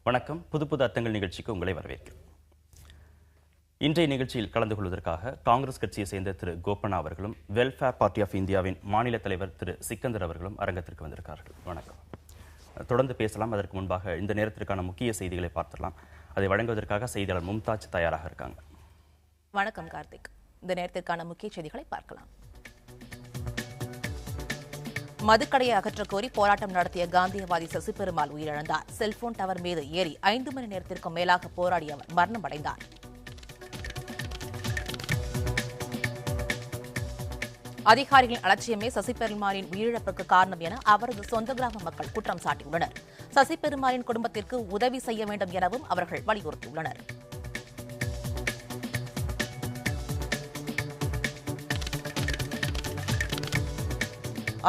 வணக்கம். புது புது அர்த்தங்கள் நிகழ்ச்சிக்கு உங்களை வரவேற்கிறேன். இன்றைய நிகழ்ச்சியில் கலந்து கொள்வதற்காக காங்கிரஸ் கட்சியை சேர்ந்த திரு கோபண்ணா அவர்களும் வெல்ஃபேர் பார்ட்டி ஆஃப் இந்தியாவின் மாநில தலைவர் திரு சிக்கந்தர் அவர்களும் அரங்கத்திற்கு வந்திருக்கிறார்கள். வணக்கம். தொடர்ந்து பேசலாம். அதற்கு முன்பாக இந்த நேரத்திற்கான முக்கிய செய்திகளை பார்த்துடலாம். அதை வழங்குவதற்காக செய்தியாளர் மும்தாஜ் தயாராக இருக்காங்க. வணக்கம் கார்த்திக். இந்த நேரத்திற்கான முக்கிய செய்திகளை பார்க்கலாம். மதுக்கடையை அகற்றக் கோரி போராட்டம் நடத்திய காந்தியவாதி சசிபெருமாள் உயிரிழந்தார். செல்போன் டவர் மீது ஏறி 5 மணி நேரத்திற்கும் மேலாக போராடிய அவர் மரணமடைந்தார். அதிகாரிகளின் அலட்சியமே சசிபெருமாளின் உயிரிழப்புக்கு காரணம் என அவரது சொந்த கிராம மக்கள் குற்றம் சாட்டியுள்ளனர். சசிபெருமாளின் குடும்பத்திற்கு உதவி செய்ய வேண்டும் எனவும் அவர்கள் வலியுறுத்தியுள்ளனர்.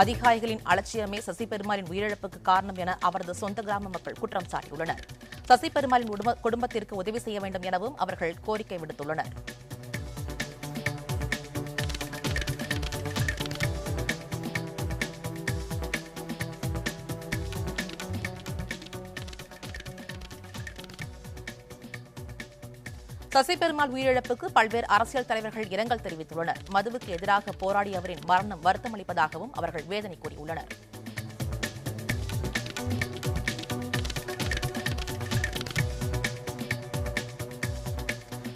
அதிகாரிகளின் அலட்சியமே சசிபெருமாளின் உயிரிழப்புக்கு காரணம் என அவரது சொந்த கிராம மக்கள் குற்றம் சாட்டியுள்ளனர். சசிபெருமாளின் குடும்பத்திற்கு உதவி செய்ய வேண்டும் எனவும் அவர்கள் கோரிக்கை விடுத்துள்ளனர். சசிபெருமாள் உயிரிழப்புக்கு பல்வேறு அரசியல் தலைவர்கள் இரங்கல் தெரிவித்துள்ளனர். மதுவுக்கு எதிராக போராடியவரின் மரணம் வருத்தமளிப்பதாகவும் அவர்கள் வேதனை கூறியுள்ளனர்.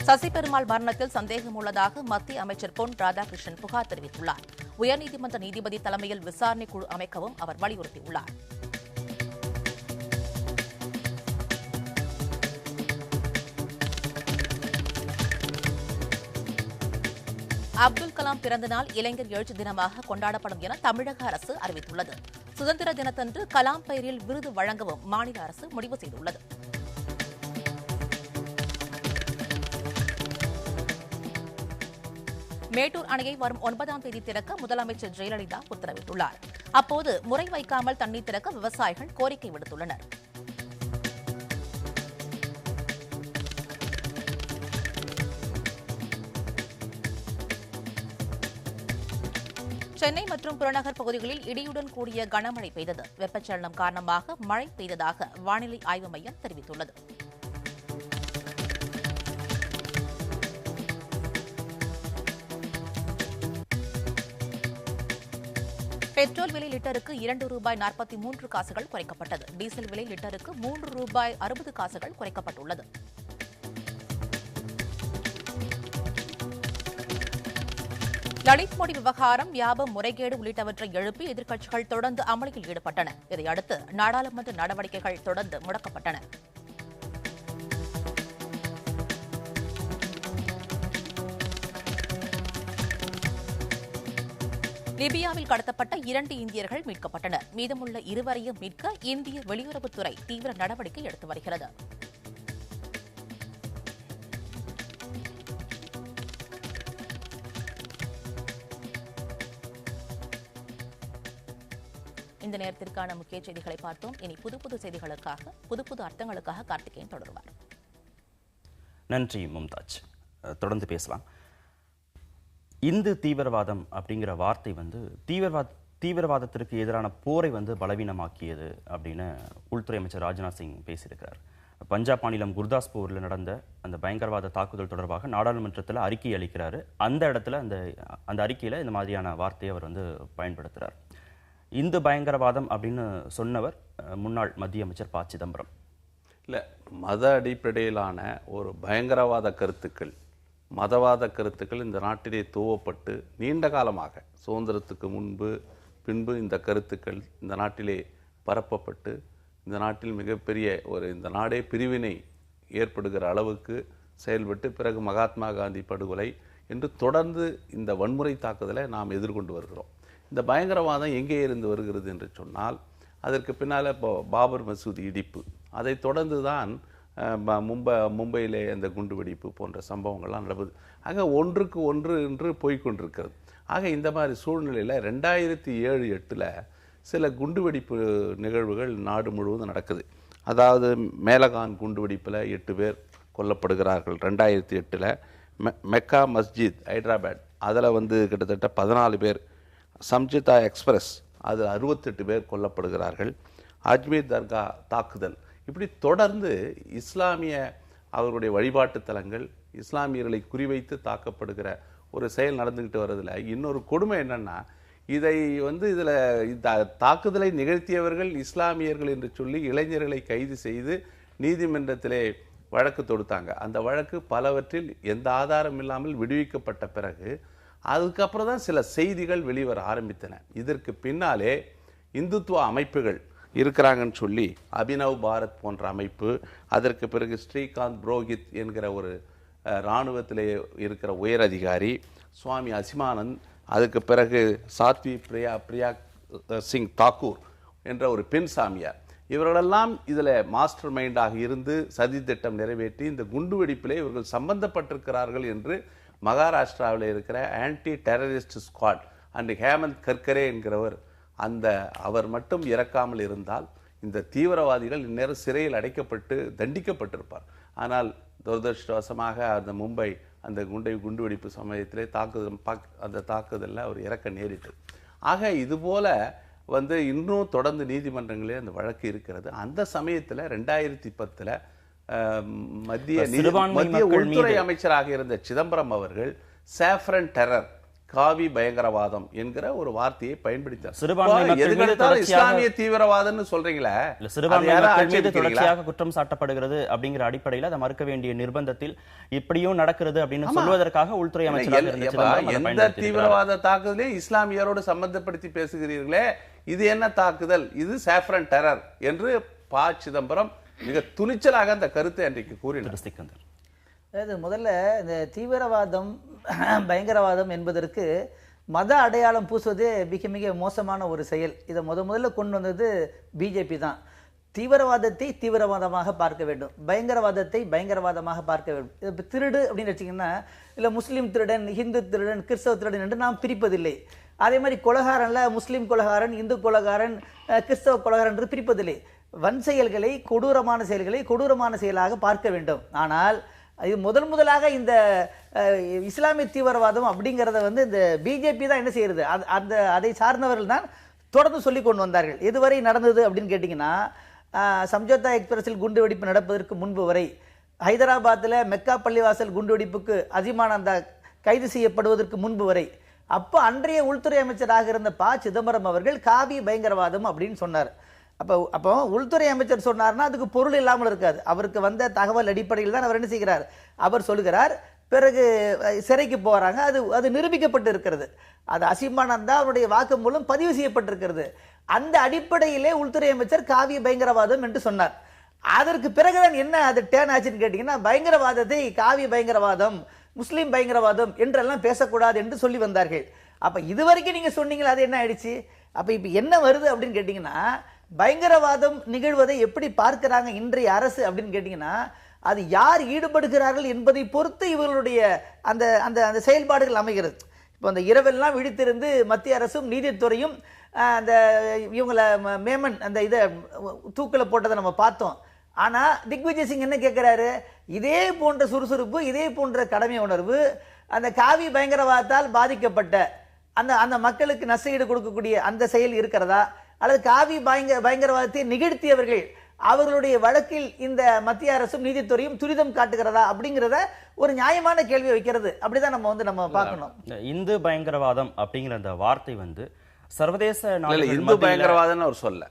சசிபெருமாள் மரணத்தில் சந்தேகம் உள்ளதாக மத்திய அமைச்சர் பொன் ராதாகிருஷ்ணன் புகார் தெரிவித்துள்ளார். உயர்நீதிமன்ற நீதிபதி தலைமையில் விசாரணை குழு அமைக்கவும் அவர் வலியுறுத்தியுள்ளார். அப்துல் கலாம் பிறந்த நாள் இளைஞர் எழுச்சி தினமாக கொண்டாடப்படும் என தமிழக அரசு அறிவித்துள்ளது. சுதந்திர தினத்தன்று கலாம் பெயரில் விருது வழங்கவும் மாநில அரசு முடிவு செய்துள்ளது. மேட்டூர் அணையை வரும் 9ஆம் தேதி திறக்க முதலமைச்சர் ஜெயலலிதா உத்தரவிட்டுள்ளார். அப்போது முறை வைக்காமல் தண்ணீர் திறக்க விவசாயிகள் கோரிக்கை விடுத்துள்ளனர். சென்னை மற்றும் புறநகர் பகுதிகளில் இடியுடன் கூடிய கனமழை பெய்தது. வெப்பச்சலனம் காரணமாக மழை பெய்ததாக வானிலை ஆய்வு மையம் தெரிவித்துள்ளது. பெட்ரோல் விலை லிட்டருக்கு ₹2.43 குறைக்கப்பட்டது. டீசல் விலை லிட்டருக்கு ₹3.60 குறைக்கப்பட்டுள்ளது. லலித் மோடி விவகாரம், வியாபம், முறைகேடு உள்ளிட்டவற்றை எழுப்பி எதிர்க்கட்சிகள் தொடர்ந்து அமளியில் ஈடுபட்டன. இதையடுத்து நாடாளுமன்ற நடவடிக்கைகள் தொடர்ந்து முடக்கப்பட்டன. லிபியாவில் கடத்தப்பட்ட 2 இந்தியர்கள் மீட்கப்பட்டனர். மீதமுள்ள 2 மீட்க இந்திய வெளியுறவுத்துறை தீவிர நடவடிக்கை எடுத்து வருகிறது. இந்த நேரத்திற்கான முக்கிய செய்திகளை பார்த்தோம். இனி புது புது செய்திகளுக்காக, புது புது அர்த்தங்களுக்காக கார்த்திகேயன் தொடருவார். நன்றி மும்தாஜ். தொடர்ந்து பேசலாம். இந்து தீவிரவாதம் அப்படிங்கிற வார்த்தை தீவிரவாதத்திற்கு எதிரான போரை பலவீனமாக்கியது அப்படின்னு உள்துறை அமைச்சர் ராஜ்நாத் சிங் பேசியிருக்கிறார். பஞ்சாப் மாநிலம் குர்தாஸ்பூரில் நடந்த அந்த பயங்கரவாத தாக்குதல் தொடர்பாக நாடாளுமன்றத்தில் அறிக்கை அளிக்கிறாரு. அந்த இடத்துல அந்த அறிக்கையில் இந்த மாதிரியான வார்த்தையை அவர் பயன்படுத்துகிறார். இந்து பயங்கரவாதம் அப்படின்னு சொன்னவர் முன்னாள் மத்திய அமைச்சர் ப. சிதம்பரம். இல்லை, மத அடிப்படையிலான ஒரு பயங்கரவாத கருத்துக்கள், மதவாத கருத்துக்கள் இந்த நாட்டிலே துவப்பட்டு நீண்ட காலமாக சுதந்திரத்துக்கு பின்பு இந்த கருத்துக்கள் இந்த நாட்டிலே பரப்பப்பட்டு இந்த நாட்டில் மிகப்பெரிய இந்த நாடே பிரிவினை ஏற்படுகிற அளவுக்கு செயல்பட்டு பிறகு மகாத்மா காந்தி படுகொலை என்று தொடர்ந்து இந்த வன்முறை தாக்குதலை நாம் எதிர்கொண்டு வருகிறோம். இந்த பயங்கரவாதம் எங்கே இருந்து வருகிறது என்று சொன்னால், அதற்கு பின்னால் இப்போ பாபர் மசூதி இடிப்பு, அதை தொடர்ந்து தான் மும்பையிலே அந்த குண்டுவெடிப்பு போன்ற சம்பவங்கள்லாம் நடக்குது. ஆக ஒன்றுக்கு ஒன்று என்று போய்கொண்டிருக்கிறது. ஆக இந்த மாதிரி சூழ்நிலையில் 2007-8 சில குண்டுவெடிப்பு நிகழ்வுகள் நாடு முழுவதும் நடக்குது. அதாவது மேலகான் குண்டுவெடிப்பில் 8 பேர் கொல்லப்படுகிறார்கள். 2008 மெக்கா மஸ்ஜித் ஹைதராபாத் அதில் கிட்டத்தட்ட 14 பேர். சம்ஜிதா எக்ஸ்பிரஸ் அதில் 68 பேர் கொல்லப்படுகிறார்கள். அஜ்மீர் தர்கா தாக்குதல், இப்படி தொடர்ந்து இஸ்லாமிய அவர்களுடைய வழிபாட்டு தலங்கள் இஸ்லாமியர்களை குறிவைத்து தாக்கப்படுகிற ஒரு செயல் நடந்துகிட்டு வர்றதுல இன்னொரு கொடுமை என்னன்னா, இதை இதில் தாக்குதலை நிகழ்த்தியவர்கள் இஸ்லாமியர்கள் என்று சொல்லி இளைஞர்களை கைது செய்து நீதிமன்றத்திலே வழக்கு தொடுத்தாங்க. அந்த வழக்கு பலவற்றில் எந்த ஆதாரம் இல்லாமல் விடுவிக்கப்பட்ட பிறகு அதுக்கப்புறம் தான் சில செய்திகள் வெளிவர ஆரம்பித்தன. இதற்கு பின்னாலே இந்துத்துவ அமைப்புகள் இருக்கிறாங்கன்னு சொல்லி அபினவ் பாரத் போன்ற அமைப்பு, அதற்கு பிறகு ஸ்ரீகாந்த் புரோஹித் என்கிற ஒரு இராணுவத்திலே இருக்கிற உயர் அதிகாரி, சுவாமி அசிமானந்த், அதுக்கு பிறகு சாத்வி பிரியா சிங் தாக்கூர் என்ற ஒரு பெண் சாமியார், இவர்களெல்லாம் இதில் மாஸ்டர் மைண்டாக இருந்து சதி திட்டம் நிறைவேற்றி இந்த குண்டுவெடிப்பிலே இவர்கள் சம்பந்தப்பட்டிருக்கிறார்கள் என்று மகாராஷ்டிராவில் இருக்கிற anti terrorist squad and Hemant Karkare என்கிறவர், அவர் மட்டும் இறக்காமல் இருந்தால் இந்த தீவிரவாதிகள் இந்நேரம் சிறையில் அடைக்கப்பட்டு தண்டிக்கப்பட்டிருப்பார். ஆனால் துரதிருஷ்டவசமாக அந்த மும்பை அந்த குண்டுவெடிப்பு சமயத்திலே அந்த தாக்குதலில் அவர் இறக்க நேரிட்டது. ஆக இதுபோல இன்னும் தொடர்ந்து நீதிமன்றங்களே அந்த வழக்கு இருக்கிறது. அந்த சமயத்தில் 2010 மத்திய உள்துறை அமைச்சராக இருந்த சிதம்பரம் அவர்கள் சாஃப்ரன் டெரர், காவி பயங்கரவாதம் என்கிற ஒரு வார்த்தையை பயன்படுத்தார். இஸ்லாமிய தீவிரவாதம்னு சொல்றீங்களா? தொடர்ச்சியாக குற்றம் சாட்டப்படுகிறது அப்படிங்கிற அடிப்படையில் அதை மறுக்க வேண்டிய நிர்பந்தத்தில் இப்படியும் நடக்கிறது அப்படின்னு சொல்வதற்காக உள்துறை அமைச்சராக எந்த தீவிரவாத தாக்குதலே இஸ்லாமியரோடு சம்பந்தப்படுத்தி பேசுகிறீர்களே, இது என்ன தாக்குதல், இது சாஃப்ரன் டெரர் என்று ப. சிதம்பரம் மிக துணிச்சலாக அந்த கருத்தை அன்றைக்கு கூறினார். சிக்கந்தர், அதாவது முதல்ல இந்த தீவிரவாதம் பயங்கரவாதம் என்பதற்கு மத அடையாளம் பூசுவதே மிக மிக மோசமான ஒரு செயல். இதை முதல்ல கொண்டு வந்தது பிஜேபி தான். தீவிரவாதத்தை தீவிரவாதமாக பார்க்க வேண்டும், பயங்கரவாதத்தை பயங்கரவாதமாக பார்க்க வேண்டும். இப்போ திருடு அப்படின்னு வச்சிங்கன்னா இல்லை முஸ்லீம் திருடன், ஹிந்து திருடன், கிறிஸ்தவ திருடன் என்று நாம் பிரிப்பதில்லை. அதே மாதிரி கொலகாரன்ல முஸ்லீம் கொலகாரன், இந்து கொலகாரன், கிறிஸ்தவ கொலகாரன் என்று பிரிப்பதில்லை. வன் செயல்களை, கொடூரமான செயல்களை கொடூரமான செயலாக பார்க்க வேண்டும். ஆனால் இது முதலாக இந்த இஸ்லாமிய தீவிரவாதம் அப்படிங்கிறத இந்த பிஜேபி தான் என்ன செய்யறது, அதை சார்ந்தவர்கள் தான் தொடர்ந்து சொல்லி கொண்டு வந்தார்கள். எதுவரை நடந்தது அப்படின்னு கேட்டிங்கன்னா, சம்ஜோதா எக்ஸ்பிரஸில் குண்டுவெடிப்பு நடப்பதற்கு முன்பு வரை, ஹைதராபாத்தில் மெக்கா பள்ளிவாசல் குண்டுவெடிப்புக்கு அஜிமானந்தா கைது செய்யப்படுவதற்கு முன்பு வரை, அப்போ அன்றைய உள்துறை அமைச்சராக இருந்த ப. சிதம்பரம் அவர்கள் காவி பயங்கரவாதம் அப்படின்னு சொன்னார். அப்போ உள்துறை அமைச்சர் சொன்னார்னா அதுக்கு பொருள் இல்லாமல் இருக்காது. அவருக்கு வந்த தகவல் அடிப்படையில் தான் அவர் என்ன செய்கிறார், அவர் சொல்லுகிறார். பிறகு சிறைக்கு போகிறாங்க, அது நிரூபிக்கப்பட்டு இருக்கிறது. அது அசிமானந்தா அவருடைய வாக்கு மூலம் பதிவு செய்யப்பட்டிருக்கிறது. அந்த அடிப்படையிலே உள்துறை அமைச்சர் காவிய பயங்கரவாதம் என்று சொன்னார். அதற்கு பிறகுதான் என்ன அது டேர்ன் ஆச்சுன்னு கேட்டீங்கன்னா, பயங்கரவாதத்தை காவிய பயங்கரவாதம், முஸ்லீம் பயங்கரவாதம் என்றெல்லாம் பேசக்கூடாது என்று சொல்லி வந்தார்கள். அப்ப இதுவரைக்கும் நீங்க சொன்னீங்களா, அது என்ன ஆயிடுச்சு? அப்ப இப்ப என்ன வருது அப்படின்னு கேட்டீங்கன்னா, பயங்கரவாதம் நிகழ்வதை எப்படி பார்க்கிறாங்க இன்றைய அரசு அப்படின்னு கேட்டீங்கன்னா, அது யார் ஈடுபடுகிறார்கள் என்பதை பொறுத்து இவர்களுடைய அந்த அந்த அந்த செயல்பாடுகள் அமைகிறது. இப்போ அந்த இரவெல்லாம் விழித்திருந்து மத்திய அரசும் நீதித்துறையும் அந்த இவங்களை மேமன் அந்த இதை தூக்கில் போட்டதை நம்ம பார்த்தோம். ஆனா திக்விஜய் சிங் என்ன கேட்கிறாரு, இதே போன்ற சுறுசுறுப்பு, இதே போன்ற கடமை உணர்வு அந்த காவி பயங்கரவாதத்தால் பாதிக்கப்பட்ட அந்த அந்த மக்களுக்கு நஷ்டஈடு கொடுக்கக்கூடிய அந்த செயல் இருக்கிறதா, அல்லது காவி பயங்கரவாதத்தை நிகழ்த்தியவர்கள் அவர்களுடைய வழக்கில் இந்த மத்திய அரசும் நீதித்துறையும் துரிதம் காட்டுகிறதா அப்படிங்கிறத ஒரு நியாயமான கேள்வி வைக்கிறது. அப்படிதான் நம்ம பார்க்கணும். இந்து பயங்கரவாதம் அப்படிங்கிற அந்த வார்த்தை சர்வதேச இந்து பயங்கரவாதம் அவர் சொல்ல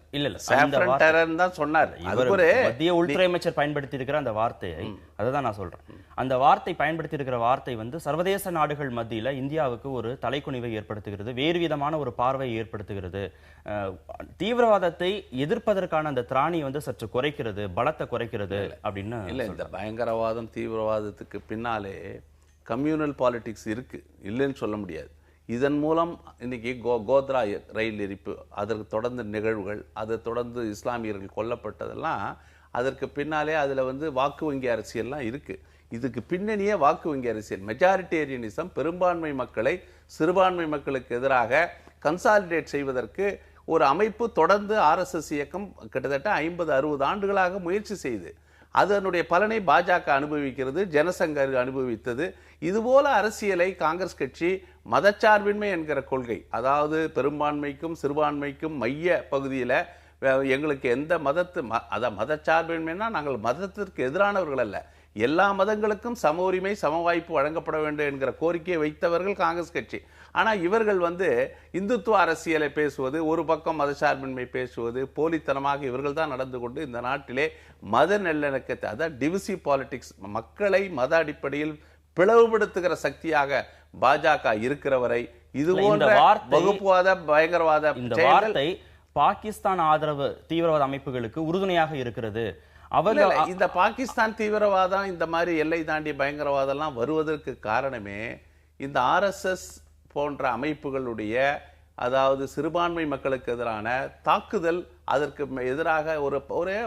சொன்னார். மத்திய உள்துறை அமைச்சர் பயன்படுத்தி இருக்கிற அந்த வார்த்தையை, அதுதான் நான் சொல்றேன். அந்த வார்த்தை பயன்படுத்தி இருக்கிற வார்த்தை சர்வதேச நாடுகள் மத்தியில இந்தியாவுக்கு ஒரு தலைக்குனிவை ஏற்படுத்துகிறது, வேறு விதமான ஒரு பார்வையை ஏற்படுத்துகிறது, தீவிரவாதத்தை எதிர்ப்பதற்கான அந்த திராணி சற்று குறைக்கிறது, பலத்தை குறைக்கிறது அப்படின்னு இல்ல. இந்த பயங்கரவாதம் தீவிரவாதத்துக்கு பின்னாலே கம்யூனல் பாலிடிக்ஸ் இருக்கு, இல்லைன்னு சொல்ல முடியாது. இதன் மூலம் இன்னைக்கு கோத்ரா ரயில் எரிப்பு, அதற்கு தொடர்ந்து நிகழ்வுகள், அதை தொடர்ந்து இஸ்லாமியர்கள் கொல்லப்பட்டதெல்லாம் அதற்கு பின்னாலே அதில் வாக்கு வங்கி அரசியல்லாம் இருக்கு. இதுக்கு பின்னணியே வாக்கு வங்கி அரசியல், மெஜாரிட்டேரியனிசம், பெரும்பான்மை மக்களை சிறுபான்மை மக்களுக்கு எதிராக கன்சாலிடேட் செய்வதற்கு ஒரு அமைப்பு தொடர்ந்து RSS இயக்கம் கிட்டத்தட்ட 50-60 ஆண்டுகளாக முயற்சி செய்து அதனுடைய பலனை பாஜக அனுபவிக்கிறது, ஜனசங்க அனுபவித்தது. இதுபோல அரசியலை காங்கிரஸ் கட்சி மதச்சார்பின்மை என்கிற கொள்கை, அதாவது பெரும்பான்மைக்கும் சிறுபான்மைக்கும் மைய பகுதியில் எங்களுக்கு எந்த மதச்சார்பின்மைனா நாங்கள் மதத்திற்கு எதிரானவர்கள் அல்ல, எல்லா மதங்களுக்கும் சம உரிமை சம வாய்ப்பு வழங்கப்பட வேண்டும் என்கிற கோரிக்கையை வைத்தவர்கள் காங்கிரஸ் கட்சி. ஆனால் இவர்கள் இந்துத்துவ அரசியலை பேசுவது, ஒரு பக்கம் மதச்சார்பின்மை பேசுவது, போலித்தனமாக இவர்கள் தான் நடந்து கொண்டு இந்த நாட்டிலே மத நல்லிணக்கத்தை, அதாவது டிவிசிவ் பாலிடிக்ஸ், மக்களை மத அடிப்படையில் பிளவுபடுத்துகிற சக்தியாக பாஜக இருக்கிற வரை இது போன்ற வகுப்புவாத பயங்கரவாத வார்த்தை பாகிஸ்தான் ஆதரவு தீவிரவாத அமைப்புகளுக்கு உறுதுணையாக இருக்கிறது. இந்த பாகிஸ்தான் தீவிரவாதம், இந்த மாதிரி எல்லை தாண்டிய பயங்கரவாதம் எல்லாம் வருவதற்கு காரணமே இந்த RSS போன்ற அமைப்புகளுடைய, அதாவது சிறுபான்மை மக்களுக்கு எதிரான தாக்குதல், அதற்கு எதிராக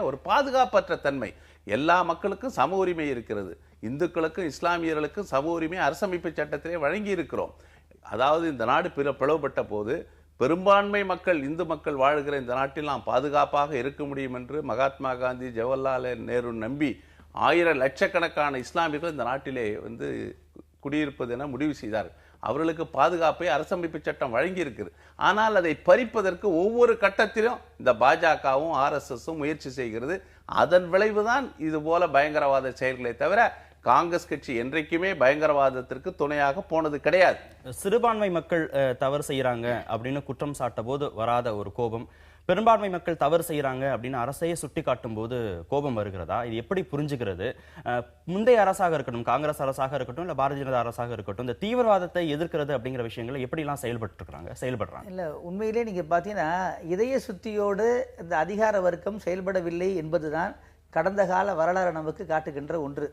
ஒரு பாதுகாப்பற்ற தன்மை. எல்லா மக்களுக்கும் சம உரிமை இருக்கிறது, இந்துக்களுக்கும் இஸ்லாமியர்களுக்கும் சம உரிமை அரசமைப்பு சட்டத்திலே வழங்கி இருக்கிறோம். அதாவது இந்த நாடு பிளவுபட்ட போது பெரும்பான்மை மக்கள், இந்து மக்கள் வாழ்கிற இந்த நாட்டில் நாம் பாதுகாப்பாக இருக்க முடியும் என்று மகாத்மா காந்தி, ஜவஹர்லால் நேரு நம்பி லட்சக்கணக்கான இஸ்லாமியர்கள் இந்த நாட்டிலே குடியிருப்பது என முடிவு செய்தார்கள். அவர்களுக்கு பாதுகாப்பை அரசமைப்பு சட்டம் வழங்கி இருக்குது. ஆனால் அதை பறிப்பதற்கு ஒவ்வொரு கட்டத்திலும் இந்த பாஜகவும் RSSம் முயற்சி செய்கிறது. அதன் விளைவுதான் இது போல பயங்கரவாத செயல்களை தவிர காங்கிரஸ் கட்சி என்றைக்குமே பயங்கரவாதத்திற்கு துணையாக போனது கிடையாது. சிறுபான்மை மக்கள் தவறு செய்யறாங்க அப்படின்னு குற்றம் சாட்ட போது வராத ஒரு கோபம், பெரும்பான்மை மக்கள் தவறு செய்யறாங்க அப்படின்னு அரசையே சுட்டி காட்டும் போது கோபம் வருகிறதா? இது எப்படி புரிஞ்சுக்கிறது? முந்தைய அரசாக இருக்கட்டும், காங்கிரஸ் அரசாக இருக்கட்டும், இல்ல பாரதிய ஜனதா அரசாக இருக்கட்டும், இந்த தீவிரவாதத்தை எதிர்க்கிறது அப்படிங்கிற விஷயங்களை எப்படி எல்லாம் செயல்படுறாங்க? இல்ல, உண்மையிலே நீங்க பாத்தீங்கன்னா இதய சுத்தியோடு இந்த அதிகார வர்க்கம் செயல்படவில்லை என்பதுதான் கடந்த கால வரலாறு நமக்கு காட்டுகின்ற ஒன்று.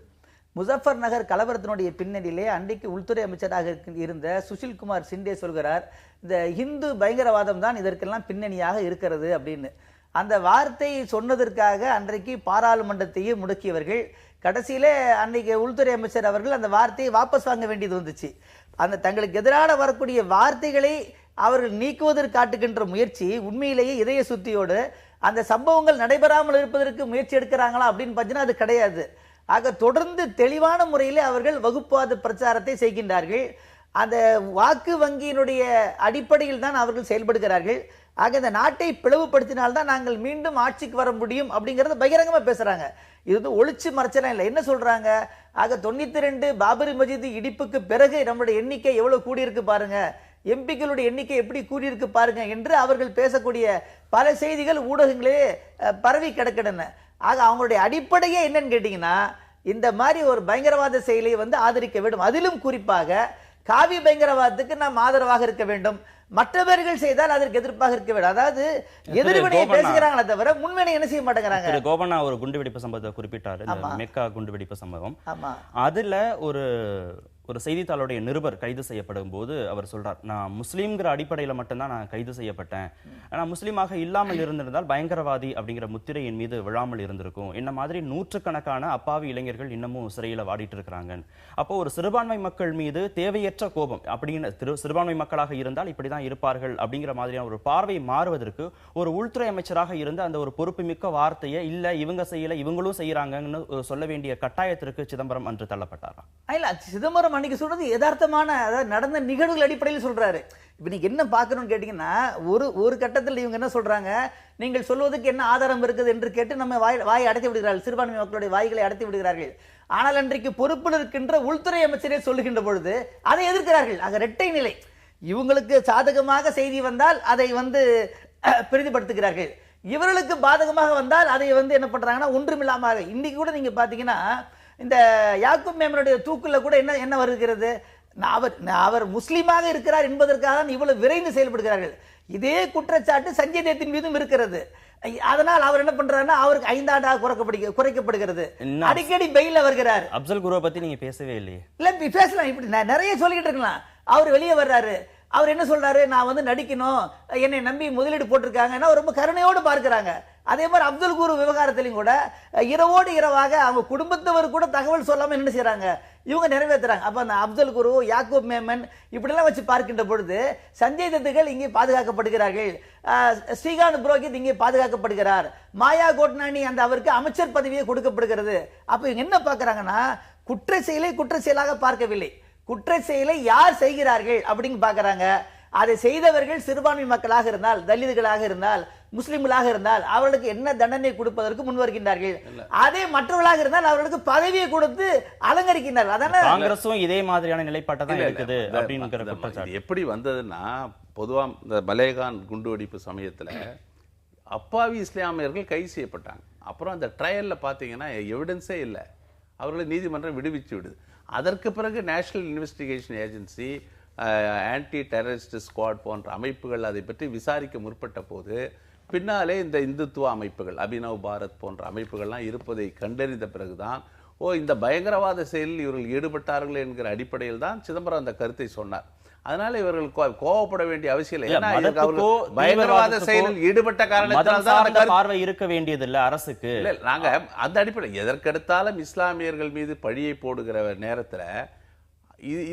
முசஃபர் நகர் கலவரத்தினுடைய பின்னணியிலே அன்றைக்கு உள்துறை அமைச்சராக இருந்த சுஷில்குமார் சிண்டே சொல்கிறார், இந்த இந்து பயங்கரவாதம் தான் இதற்கெல்லாம் பின்னணியாக இருக்கிறது அப்படின்னு. அந்த வார்த்தை சொன்னதற்காக அன்றைக்கு பாராளுமன்றத்தையே முடக்கியவர்கள், கடைசியிலே அன்றைக்கு உள்துறை அமைச்சர் அவர்கள் அந்த வார்த்தையை வாபஸ் வாங்க வேண்டியது வந்துச்சு. அந்த தங்களுக்கு எதிரான வரக்கூடிய வார்த்தைகளை அவர்கள் நீக்குவதற்கு காட்டுகின்ற முயற்சி உண்மையிலேயே இதய சுத்தியோடு அந்த சம்பவங்கள் நடைபெறாமல் இருப்பதற்கு முயற்சி எடுக்கிறாங்களா அப்படின்னு பார்த்தீங்கன்னா அது கிடையாது. ஆக தொடர்ந்து தெளிவான முறையில் அவர்கள் வகுப்புவாத பிரச்சாரத்தை செய்கின்றார்கள். அந்த வாக்கு வங்கியினுடைய அடிப்படையில் தான் அவர்கள் செயல்படுகிறார்கள். ஆக இந்த நாட்டை பிளவுபடுத்தினால்தான் நாங்கள் மீண்டும் ஆட்சிக்கு வர முடியும் அப்படிங்கறத பகிரங்கமா பேசுறாங்க. இது ஒளிச்சு மறைச்சலாம் இல்லை. என்ன சொல்றாங்க? ஆக 92 பாபரி மஸ்ஜித் இடிப்புக்கு பிறகு நம்மளுடைய எண்ணிக்கை எவ்வளவு கூடியிருக்கு பாருங்க, எம்பிக்களுடைய எண்ணிக்கை எப்படி கூடியிருக்கு பாருங்க என்று அவர்கள் பேசக்கூடிய பல செய்திகள் ஊடகங்களே பரவி கிடக்கின்றன. ஆக அவங்களுடைய அடிப்படையே என்னன்னு கேட்டீங்கன்னா இந்த மாதிரி ஒரு பயங்கரவாத செயலை ஆதரிக்க வேண்டும். அதிலும் குறிப்பாக காவி பயங்கரவாதத்துக்கு நாம் ஆதரவாக இருக்க வேண்டும், மற்றவர்கள் செய்தால் அதற்கு எதிர்ப்பாக இருக்க வேண்டும். அதாவது எதிர்வினையை பேசுகிறாங்களே தவிர முன்வினை என்ன செய்ய மாட்டேங்கிறாங்க. கோபனா ஒரு குண்டுவெடிப்பு சம்பவத்தை குறிப்பிட்டாரு, மெக்கா குண்டுவெடிப்பு சம்பவம். அதுல ஒரு செய்தித்தாளுடைய நிருபர் கைது செய்யப்படும் போது அவர் சொல்றார், நான் முஸ்லீம்ங்கிற அடிப்படையில் மட்டும்தான் நான் கைது செய்யப்பட்டேன், நான் முஸ்லீமாக இல்லாமல் இருந்திருந்தால் பயங்கரவாதி அப்படிங்கிற முத்திரை என் மீது விழாமல் இருந்திருக்கும், என்ன மாதிரி நூற்றுக்கணக்கான அப்பாவி இளைஞர்கள் இன்னமும் சிறையில் வாடிட்டு இருக்கிறாங்க. அப்போ ஒரு சிறுபான்மை மக்கள் மீது தேவையற்ற கோபம் அப்படின்னு, சிறுபான்மை மக்களாக இருந்தால் இப்படிதான் இருப்பார்கள் அப்படிங்கிற மாதிரியான ஒரு பார்வை மாறுவதற்கு ஒரு உள்துறை அமைச்சராக இருந்த அந்த ஒரு பொறுப்புமிக்க வார்த்தையை இல்ல இவங்க செய்யல இவங்களும் செய்யறாங்கன்னு சொல்ல வேண்டிய கட்டாயத்திற்கு சிதம்பரம் அன்று தள்ளப்பட்டாரா? இல்ல, சிதம்பரம் அன்னைக்கு சொல்றது யதார்த்தமான, அதாவது நடந்த நிகழ்வுகள் அடிப்படையில் சொல்றாரு. இப்ப நீங்க என்ன பார்க்கணும்னு கேட்டீங்கன்னா ஒரு கட்டத்தில் இவங்க என்ன சொல்றாங்க, நீங்கள் சொல்வதற்கு என்ன ஆதாரம் இருக்குது என்று கேட்டு நம்ம வாயை அடைத்து விடுகிறார்கள், சிறுபான்மை மக்களுடைய வாய்களை அடைத்து விடுகிறார்கள். ஆனால் அன்றைக்கு பொறுப்பில் இருக்கின்ற உள்துறை அமைச்சரே சொல்லுகின்ற பொழுது அதை எதிர்க்கிறார்கள். ஆக இரட்டை நிலை. இவங்களுக்கு சாதகமாக செய்தி வந்தால் அதை பெரிதுபடுத்துகிறார்கள், இவர்களுக்கு பாதகமாக வந்தால் அதை என்ன பண்றாங்கன்னா ஒன்றுமில்லாமல். இன்னைக்கு கூட நீங்க பாத்தீங்கன்னா இந்த யாக்கூப் மேமனுடைய தூக்குல கூட என்ன வருகிறது, அவர் முஸ்லீமாக இருக்கிறார் என்பதற்காக இவ்வளவு விரைந்து செயல்படுகிறார்கள். இதே குற்றச்சாட்டு சஞ்சய் தேத்தின் மீதும் இருக்கிறது. அதனால் அவர் என்ன பண்றாருன்னா அவருக்கு 5 ஆண்டாக குறைக்கப்படுகிறது. அடிக்கடி பெயில வருகிறார். அப்சல் குருவை பத்தி நீங்க பேசவே இல்லையே? இல்ல பேசலாம், இப்படி நிறைய சொல்லிக்கிட்டு இருக்கலாம். அவர் வெளியே வர்றாரு, அவர் என்ன சொல்றாரு, நான் நடிக்கணும், என்னை நம்பி முதலீடு போட்டிருக்காங்கன்னா ரொம்ப கருணையோடு பார்க்கிறாங்க. அதே மாதிரி அப்துல் குரு விவகாரத்திலையும் கூட இரவோடு இரவாக அவங்க குடும்பத்தவர் கூட தகவல் சொல்லாம என்ன செய்யறாங்க, இவங்க நிறைவேற்றுறாங்க. அப்ப அந்த அப்துல் குரு, யாக்கூப் மேமன் இப்படிலாம் வச்சு பார்க்கின்ற பொழுது சஞ்சய் தத்துகள் இங்கே பாதுகாக்கப்படுகிறார்கள், ஸ்ரீகாந்த் புரோஹித் இங்கே பாதுகாக்கப்படுகிறார், மாயா கோட்னானி அந்த அவருக்கு அமைச்சர் பதவியே கொடுக்கப்படுகிறது. அப்ப இவங்க என்ன பார்க்கறாங்கன்னா குற்ற செயலை குற்ற செயலாக பார்க்கவில்லை, குற்ற செயலை யார் செய்கிறார்கள் அப்படின்னு பார்க்கறாங்க. அதை செய்தவர்கள் சிறுபான்மை மக்களாக இருந்தால், தலிதுகளாக இருந்தால், முஸ்லிம்களாக இருந்தால் அவர்களுக்கு என்ன தண்டனை கொடுப்பதற்கு முன் வருகின்றார்கள். அதே மற்றவர்களாக இருந்தால் அவர்களுக்கு பதவியை கொடுத்து அலங்கரிக்கின்றார்கள். அதனால காங்கிரஸும் இதே மாதிரியான நிலைப்பாட்டை தான் இருக்குது அப்படிங்கிற குற்றச்சாட்டு. எப்படி வந்ததுன்னா, பொதுவா இந்த மலேகான் குண்டுவெடிப்பு சமயத்துல அப்பாவி இஸ்லாமியர்கள் கைது செய்யப்பட்டாங்க. அப்புறம் அந்த ட்ரையல்ல பாத்தீங்கன்னா எவிடன்ஸே இல்லை, அவர்களை நீதிமன்றம் விடுவிச்சு விடுது. அதற்கு பிறகு national investigation agency, anti terrorist squad போன்ற அமைப்புகள் அதை பற்றி விசாரிக்க முற்பட்ட போது பின்னாலே இந்த இந்துத்துவ அமைப்புகள், அபினவ் பாரத் போன்ற அமைப்புகள்லாம் இருப்பதை கண்டறிந்த பிறகுதான் இந்த பயங்கரவாத செயலில் இவர்கள் ஈடுபட்டார்கள் என்கிற அடிப்படையில் தான் சிதம்பரம் அந்த கருத்தை சொன்னார். அதனால இவர்கள் கோவப்பட வேண்டிய அவசியம் இல்லை. ஏன்னா பயங்கரவாத செயலில் ஈடுபட்ட காரணத்தால் பார்வை இருக்க வேண்டியது இல்லை அரசுக்கு. நாங்க அந்த அடிப்படை எதற்கெடுத்தாலும் இஸ்லாமியர்கள் மீது பழியை போடுகிற நேரத்துல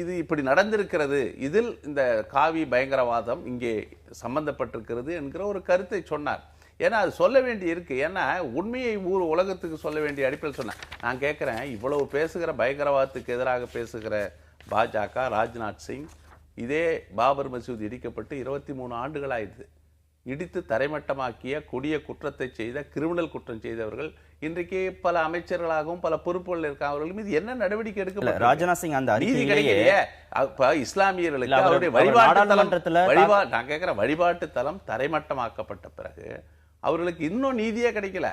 இது இப்படி நடந்திருக்கிறது, இதில் இந்த காவி பயங்கரவாதம் இங்கே சம்பந்தப்பட்டிருக்கிறது என்கிற ஒரு கருத்தை சொன்னார். ஏன்னா அது சொல்ல வேண்டி இருக்கு. ஏன்னா உண்மையை உலகத்துக்கு சொல்ல வேண்டிய அடிப்படையில் சொன்னேன். நான் கேட்கிறேன், இவ்வளவு பேசுகிற பயங்கரவாதத்துக்கு எதிராக பேசுகிற பாஜக, ராஜ்நாத் சிங், இதே பாபர் மசூதி இடிக்கப்பட்டு 23 ஆண்டுகள் ஆயிடுது. இடித்து தரைமட்டமாக்கிய கொடிய குற்றத்தை செய்த, கிரிமினல் குற்றம் செய்தவர்கள் இன்றைக்கு பல அமைச்சர்களாகவும் பல பொறுப்புகள் இருக்க, அவர்கள் மீது என்ன நடவடிக்கை எடுக்க? ராஜ்நாத் சிங் அந்த அறிக்கையிலேயே இஸ்லாமியர்களுக்கு அவருடைய வழிபாட்டு தலம் தரைமட்டமாக்கப்பட்ட பிறகு அவர்களுக்கு இன்னும் நீதியே கிடைக்கல.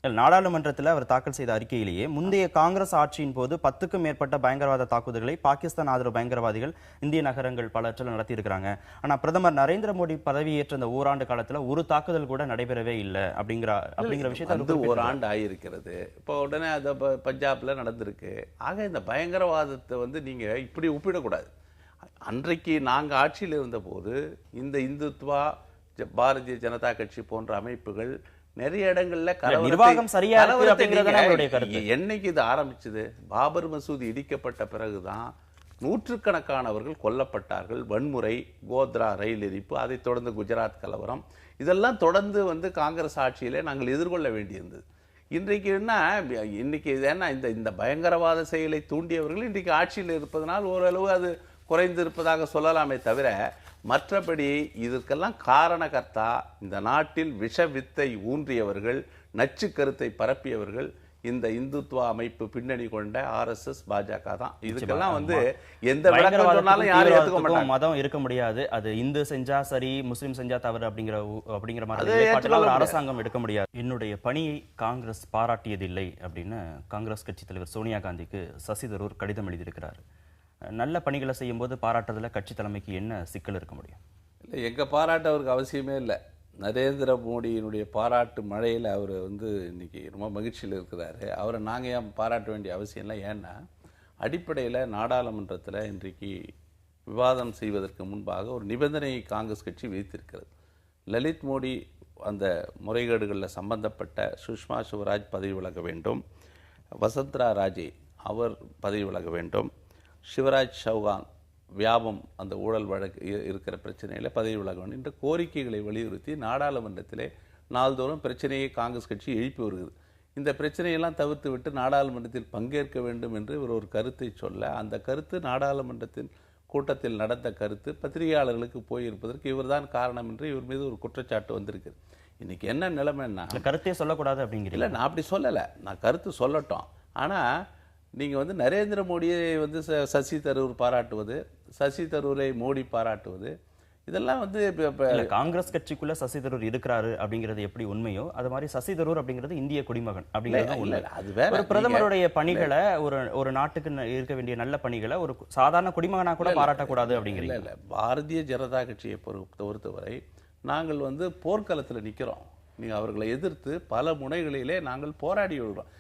நாடாளுமன்றத்தில் அவர் தாக்கல் செய்த அறிக்கையிலேயே முந்தைய காங்கிரஸ் ஆட்சியின் போது 10க்கும் மேற்பட்ட பயங்கரவாத தாக்குதல்களை பாகிஸ்தான் ஆதரவு பயங்கரவாதிகள் இந்திய நகரங்கள் பலற்றில் நடத்தி இருக்கிறாங்க. ஆனா பிரதமர் நரேந்திர மோடி பதவியேற்ற இந்த ஓராண்டு காலத்துல ஒரு தாக்குதல் கூட நடைபெறவே இல்லை அப்படிங்கிற விஷயத்தை ஓராண்டு ஆயிருக்கிறது. இப்போ உடனே அது பஞ்சாப்ல நடந்திருக்கு. ஆக இந்த பயங்கரவாதத்தை நீங்க இப்படி ஒப்பிடக்கூடாது. அன்றைக்கு நாங்க ஆட்சியில் இருந்த போது இந்த இந்துத்வா, பாரதிய ஜனதா கட்சி போன்ற அமைப்புகள் நிறைய இடங்கள்ல நிர்வாகம் சரியா இருக்கு அப்படிங்கறதுதான் அவருடைய கருத்து. என்னைக்கு இது ஆரம்பிச்சது? பாபர் மசூதி இடிக்கப்பட்ட பிறகுதான் நூற்றுக்கணக்கானவர்கள் கொல்லப்பட்டார்கள். வன்முறை, கோத்ரா ரயில் எரிப்பு, அதை தொடர்ந்து குஜராத் கலவரம், இதெல்லாம் தொடர்ந்து காங்கிரஸ் ஆட்சியிலே நாங்கள் எதிர்கொள்ள வேண்டியிருந்தது. இன்றைக்கு இந்த பயங்கரவாத செயலை தூண்டியவர்கள் இன்றைக்கு ஆட்சியில் இருப்பதனால் ஓரளவு அது குறைந்து இருப்பதாக சொல்லலாமே தவிர, மற்றபடி இதற்கெல்லாம் காரணகர்த்தா இந்த நாட்டில் விஷ வித்தை ஊன்றியவர்கள், நச்சு கருத்தை பரப்பியவர்கள் இந்த இந்துத்துவ அமைப்பு பின்னணி கொண்ட RSS, பாஜக தான். இதுக்கெல்லாம் எந்த விளக்கம் சொன்னாலும் யாரும் ஏத்துக்க மாட்டாங்க. மதம் இருக்க முடியாது, அது இந்து செஞ்சா சரி, முஸ்லிம் செஞ்சா தவறு அப்படிங்கிற மாதிரி அரசாங்கம் எடுக்க முடியாது. என்னுடைய பணியை காங்கிரஸ் பாராட்டியதில்லை அப்படின்னு காங்கிரஸ் கட்சி தலைவர் சோனியா காந்திக்கு சசி தரூர் கடிதம் எழுதியிருக்கிறார். நல்ல பணிகளை செய்யும் போது பாராட்டுறதுல கட்சி தலைமைக்கு என்ன சிக்கல் இருக்க முடியும்? இல்லை, எங்க பாராட்டு அவருக்கு அவசியமே இல்லை. நரேந்திர மோடியினுடைய பாராட்டு மழையில் அவர் இன்னைக்கு ரொம்ப மகிழ்ச்சியில் இருக்கிறாரு. அவரை நாங்கள் ஏன் பாராட்ட வேண்டிய அவசியம் இல்லை. ஏன்னா அடிப்படையில் நாடாளுமன்றத்தில் இன்றைக்கு விவாதம் செய்வதற்கு முன்பாக ஒரு நிபந்தனையை காங்கிரஸ் கட்சி வைத்திருக்கிறது. லலித் மோடி அந்த முறைகேடுகளில் சம்பந்தப்பட்ட சுஷ்மா சுவராஜ் பதவி விலக வேண்டும், வசுந்தரா ராஜே அவர் பதவி விலக வேண்டும், சிவராஜ் சௌகான் வியாபம் அந்த ஊழல் வழக்கு இருக்கிற பிரச்சனையில் பதவி விலக வேண்டும் என்ற கோரிக்கைகளை வலியுறுத்தி நாடாளுமன்றத்திலே நாள்தோறும் பிரச்சனையை காங்கிரஸ் கட்சி எழுப்பி வருகிறது. இந்த பிரச்சனையெல்லாம் தவிர்த்து விட்டு நாடாளுமன்றத்தில் பங்கேற்க வேண்டும் என்று இவர் ஒரு கருத்தை சொல்ல, அந்த கருத்து நாடாளுமன்றத்தின் கூட்டத்தில் நடந்த கருத்து பத்திரிகையாளர்களுக்கு போயிருப்பதற்கு இவர்தான் காரணம் என்று இவர் மீது ஒரு குற்றச்சாட்டு வந்திருக்கு. இன்னைக்கு என்ன நிலைமைன்னா, கருத்தே சொல்லக்கூடாது அப்படிங்கிற இல்லை, நான் அப்படி சொல்லலை, நான் கருத்து சொல்லட்டும். ஆனால் நீங்கள் நரேந்திர மோடியை சசி தரூர் பாராட்டுவது, சசி தரூரை மோடி பாராட்டுவது, இதெல்லாம் காங்கிரஸ் கட்சிக்குள்ள சசி தரூர் இருக்கிறாரு அப்படிங்கிறது எப்படி உண்மையோ அது மாதிரி சசி தரூர் அப்படிங்கிறது இந்திய குடிமகன் அப்படிங்கிறது ஒரு பிரதமருடைய பணிகளை, ஒரு நாட்டுக்கு இருக்க வேண்டிய நல்ல பணிகளை ஒரு சாதாரண குடிமகனா கூட பாராட்டக்கூடாது அப்படிங்கிறது இல்லை. பாரதிய ஜனதா கட்சியை பொறுத்தவரை நாங்கள் போர்க்களத்தில் நிற்கிறோம். நீங்கள் அவர்களை எதிர்த்து பல முனைகளிலே நாங்கள் போராடி வருகிறோம்.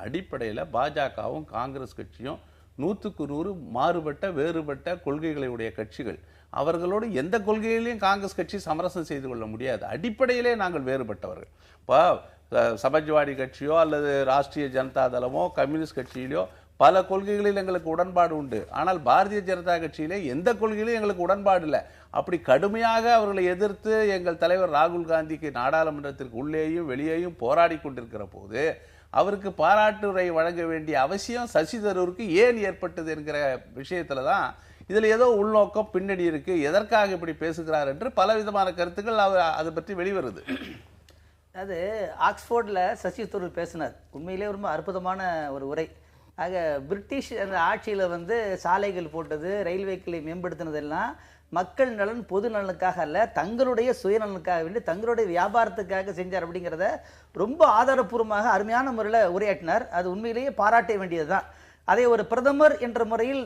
அடிப்படையில் பாஜகவும் காங்கிரஸ் கட்சியும் 100க்கு 100 மாறுபட்ட வேறுபட்ட கொள்கைகளை உடைய கட்சிகள். அவர்களோடு எந்த கொள்கைகளையும் காங்கிரஸ் கட்சி சமரசம் செய்து கொள்ள முடியாது. அடிப்படையிலே நாங்கள் வேறுபட்டவர்கள். இப்போ சமாஜ்வாடி கட்சியோ அல்லது ராஷ்டிரிய ஜனதா தளமோ கம்யூனிஸ்ட் கட்சியிலோ பல கொள்கைகளில் எங்களுக்கு உடன்பாடு உண்டு. ஆனால் பாரதிய ஜனதா கட்சியிலே எந்த கொள்கையிலும் எங்களுக்கு உடன்பாடு இல்லை. அப்படி கடுமையாக அவர்களை எதிர்த்து எங்கள் தலைவர் ராகுல் காந்திக்கு நாடாளுமன்றத்திற்கு உள்ளேயும் வெளியேயும் போராடி கொண்டிருக்கிற போது அவருக்கு பாராட்டுரை வழங்க வேண்டிய அவசியம் சசி தரூருக்கு ஏன் ஏற்பட்டது என்கிற விஷயத்துல தான் இதில் ஏதோ உள்நோக்கம் பின்னணி இருக்கு, எதற்காக இப்படி பேசுகிறார் என்று பலவிதமான கருத்துக்கள் அவர் அதை பற்றி வெளிவருது. அது ஆக்ஸ்போர்டில் சசி தரூர் பேசினார். உண்மையிலே ரொம்ப அற்புதமான ஒரு உரை. ஆக பிரிட்டிஷ் அந்த ஆட்சியில் வந்து சாலைகள் போட்டது, ரயில்வேக்களை மேம்படுத்தினதெல்லாம் மக்கள் நலன் பொது நலனுக்காக அல்ல, தங்களுடைய சுயநலனுக்காக வேண்டி தங்களுடைய வியாபாரத்துக்காக செஞ்சார் அப்படிங்கிறத ரொம்ப ஆதாரப்பூர்வமாக அருமையான முறையில் உரையாற்றினார். அது உண்மையிலேயே பாராட்ட வேண்டியது தான். அதை ஒரு பிரதமர் என்ற முறையில்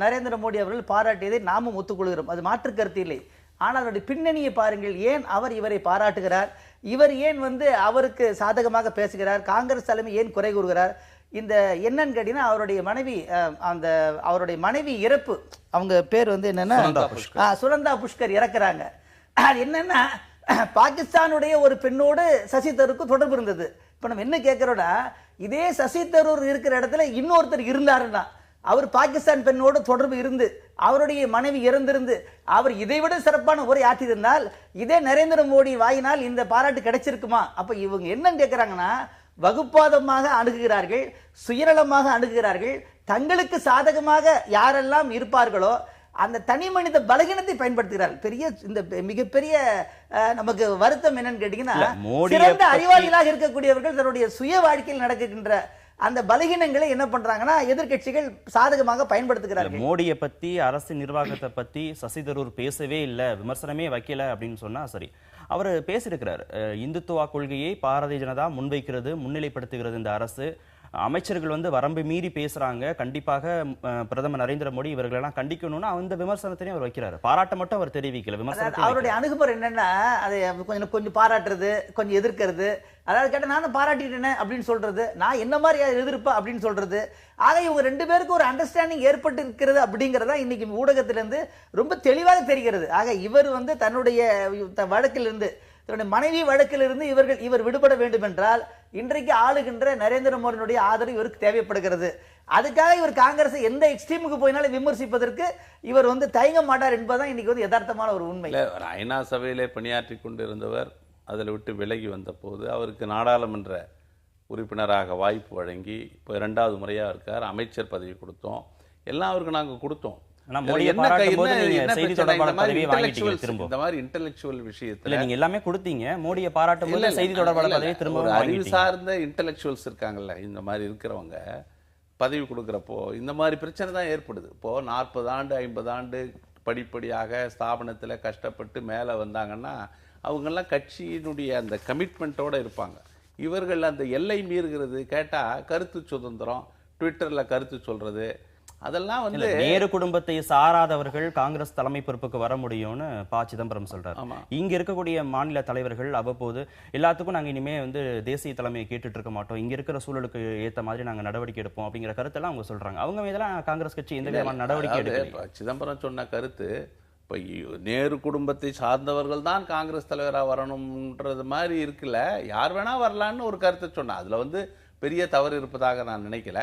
நரேந்திர மோடி அவர்கள் பாராட்டியதை நாமும் ஒத்துக்கொள்கிறோம், அது மாற்று கருத்து இல்லை. ஆனால் அவருடைய பின்னணியை பாருங்கள். ஏன் அவர் இவரை பாராட்டுகிறார்? இவர் ஏன் வந்து அவருக்கு சாதகமாக பேசுகிறார்? காங்கிரஸ் தலைமை ஏன் குறை கூறுகிறார்? இந்த என்னன்னு கேட்டீங்கன்னா, அவருடைய மனைவி இறப்பு, அவங்க பேர் வந்து என்னன்னா சுனந்தா புஷ்கர் இறக்குறாங்க. அது என்னன்னா, பாகிஸ்தானுடைய ஒரு பெண்ணோடு சசி தரூருக்கு தொடர்பு இருந்தது. இப்ப நம்ம என்ன கேட்கிறோம்னா, இதே சசி தரூர் இருக்கிற இடத்துல இன்னொருத்தர் இருந்தாருன்னா, அவர் பாகிஸ்தான் பெண்ணோடு தொடர்பு இருந்து அவருடைய மனைவி இறந்திருந்து அவர் இதைவிட சிறப்பான உரை ஆற்றியிருந்தால் இதே நரேந்திர மோடி வாயினால் இந்த பாராட்டு கிடைச்சிருக்குமா? அப்ப இவங்க என்னன்னு கேட்கிறாங்கன்னா, வகுப்பாதமாக அணுகுகிறார்கள், சுயநலமாக அணுகுகிறார்கள். தங்களுக்கு சாதகமாக யாரெல்லாம் இருப்பார்களோ அந்த தனி மனித பலகீனத்தை பயன்படுத்துகிறார்கள். பெரிய இந்த மிகப்பெரிய நமக்கு வருத்தம் என்னன்னு கேட்டீங்கன்னா, சிறந்த அறிவாளிகளாக இருக்கக்கூடியவர்கள் தன்னுடைய சுய வாழ்க்கையில் நடக்கின்ற அந்த பலகீனங்களை என்ன பண்றாங்கன்னா எதிர்க்கட்சிகள் சாதகமாக பயன்படுத்துகிறார்கள். மோடியை பத்தி, அரசு நிர்வாகத்தை பத்தி சசி தரூர் பேசவே இல்லை, விமர்சனமே வைக்கல அப்படின்னு சொன்னா சரி. அவர் பேசியிருக்கிறார், இந்துத்துவா கொள்கையை பாரதிய ஜனதா முன்வைக்கிறது, முன்னிலைப்படுத்துகிறது இந்த அரசு. அமைச்சர்கள் வந்து வரம்பு மீறி பேசுறாங்க, கண்டிப்பாக பிரதமர் நரேந்திர மோடி இவர்களெல்லாம் கண்டிக்கணும்னு அந்த விமர்சனத்தையும் அவர் வைக்கிறார். பாராட்ட மட்டும் அவர் தெரிவிக்கல, விமர்சனத்தை அவருடைய அணுகுமுறை என்னன்னா, அதை கொஞ்சம் பாராட்டுறது, கொஞ்சம் எதிர்க்கிறது. அதாவது கேட்ட நானும் பாராட்டிட்டேனே அப்படின்னு சொல்றது, நான் என்ன மாதிரி எதிர்ப்பா அப்படின்னு சொல்றது. ஆக இவங்க ரெண்டு பேருக்கு ஒரு அண்டர்ஸ்டாண்டிங் ஏற்பட்டு இருக்கிறது அப்படிங்கறதா இன்னைக்கு ஊடகத்திலிருந்து ரொம்ப தெளிவாக தெரிகிறது. ஆக இவர் வந்து தன்னுடைய வழக்கிலிருந்து, தன்னுடைய மனைவி வழக்கிலிருந்து இவர் விடுபட வேண்டும் என்றால் இன்றைக்கு ஆளுகின்ற நரேந்திர மோடியினுடைய ஆதரவு இவருக்கு தேவைப்படுகிறது. அதுக்காக இவர் காங்கிரஸ் எந்த எக்ஸ்ட்ரீமுக்கு போயினாலும் விமர்சிப்பதற்கு இவர் வந்து தயங்க மாட்டார் என்பதுதான் இன்னைக்கு வந்து யதார்த்தமான ஒரு உண்மை. ஐநா சபையிலே பணியாற்றி கொண்டிருந்தவர் அதில் விட்டு விலகி வந்த போது அவருக்கு நாடாளுமன்ற உறுப்பினராக வாய்ப்பு வழங்கி இப்போ 2வது முறையாக இருக்கார். அமைச்சர் பதவி கொடுத்தோம், எல்லாம் அவருக்கு நாங்கள் கொடுத்தோம். எல்லாமே கொடுத்தீங்க, மோடியை பாராட்டும் போது செய்தி தொடர்பாளர் பதவி திரும்ப அறிவு சார்ந்த இன்டெலெக்சுவல்ஸ் இருக்காங்கல்ல, இந்த மாதிரி இருக்கிறவங்க பதவி கொடுக்குறப்போ இந்த மாதிரி பிரச்சனை தான் ஏற்படுது. இப்போ 40 ஆண்டு 50 ஆண்டு படிப்படியாக ஸ்தாபனத்தில் கஷ்டப்பட்டு மேலே வந்தாங்கன்னா அவங்கெல்லாம் கட்சியினுடைய அந்த கமிட்மெண்ட்டோடு இருப்பாங்க. இவர்கள் அந்த எல்லை மீறுகிறது. கேட்டால் கருத்து சுதந்திரம், ட்விட்டரில் கருத்து சொல்கிறது, அதெல்லாம் வந்து நேரு குடும்பத்தை சாராதவர்கள் காங்கிரஸ் தலைமை பொறுப்புக்கு வர முடியும்னு ப. சிதம்பரம் சொல்றாரு. இங்க இருக்கக்கூடிய மாநில தலைவர்கள் அவ்வப்போது எல்லாத்துக்கும் நாங்க இனிமே வந்து தேசிய தலைமையை கேட்டுட்டு இருக்க மாட்டோம், இங்க இருக்கிற சூழலுக்கு ஏத்த மாதிரி நாங்க நடவடிக்கை எடுப்போம் அப்படிங்கிற கருத்தெல்லாம் அவங்க சொல்றாங்க. அவங்க மீதெல்லாம் காங்கிரஸ் கட்சி எந்த விதமான நடவடிக்கை எடுக்கல. சிதம்பரம் சொன்ன கருத்து இப்போ நேரு குடும்பத்தை சார்ந்தவர்கள் தான் காங்கிரஸ் தலைவராக வரணும்ன்றது மாதிரி இருக்குல்ல, யார் வேணா வரலான்னு ஒரு கருத்தை சொன்னா அதுல வந்து பெரிய தவறு இருப்பதாக நான் நினைக்கல.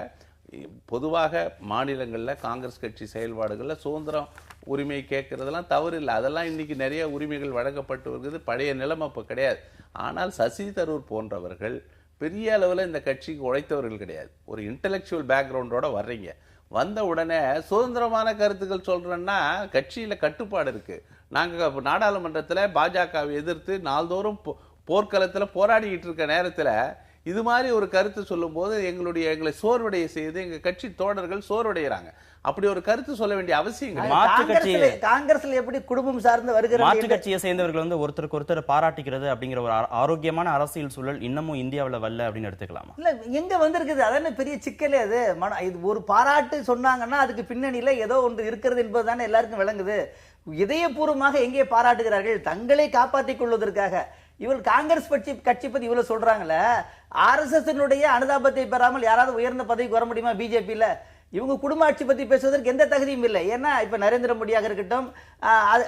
பொதுவாக மாநிலங்களில் காங்கிரஸ் கட்சி செயல்பாடுகளில் சுதந்திரம் உரிமை கேட்கறதெல்லாம் தவறு இல்லை, அதெல்லாம் இன்னைக்கு நிறைய உரிமைகள் வழங்கப்பட்டு வருகிறது. பழைய நிலைமை இப்போ கிடையாது. ஆனால் சசி தரூர் போன்றவர்கள் பெரிய அளவில் இந்த கட்சிக்கு உழைத்தவர்கள் கிடையாது. ஒரு இன்டெலெக்சுவல் பேக்ரவுண்டோட வர்றீங்க, வந்த உடனே சுதந்திரமான கருத்துக்கள் சொல்றேன்னா கட்சியில் கட்டுப்பாடு இருக்கு. நாங்கள் நாடாளுமன்றத்தில் பாஜகவை எதிர்த்து நாள்தோறும் போர்க்களத்தில் போராடிக்கிட்டு இருக்க நேரத்தில் இது மாதிரி ஒரு கருத்து சொல்லும் போது எங்களை சோர்வடைய செய்து எங்க கட்சி தோழர்கள் சோர்வடைகிறாங்க. அப்படி ஒரு கருத்து சொல்ல வேண்டிய அவசியம் காங்கிரஸ்ல எப்படி குடும்பம் சார்ந்து வருகிற மாற்று கட்சியை சேர்ந்தவர்கள் வந்து ஒருத்தருக்கு ஒருத்தர் பாராட்டிக்கிறது அப்படிங்கிற ஒரு ஆரோக்கியமான அரசியல் சூழல் இன்னமும் இந்தியாவில் வரல அப்படின்னு எடுத்துக்கலாமா? இல்ல, எங்க வந்திருக்குது? அதான பெரிய சிக்கலே. அது இது ஒரு பாராட்டு சொன்னாங்கன்னா அதுக்கு பின்னணியில ஏதோ ஒன்று இருக்கிறது என்பதுதானே எல்லாருக்கும் விளங்குது. இதயபூர்வமாக எங்கே பாராட்டுகிறார்கள்? தங்களை காப்பாற்றிக் கொள்வதற்காக. இவர்கள் காங்கிரஸ் கட்சி பத்தி இவ்வளவு சொல்றாங்கல்ல, RSS அனுதாபத்தை பெறாமல் யாராவது உயர்ந்த பதவிக்கு வர முடியுமா பிஜேபியில? இவங்க குடும்ப ஆட்சி பத்தி பேசுவதற்கு எந்த தகுதியும் இல்லை. ஏன்னா இப்ப நரேந்திர மோடியாக இருக்கட்டும்,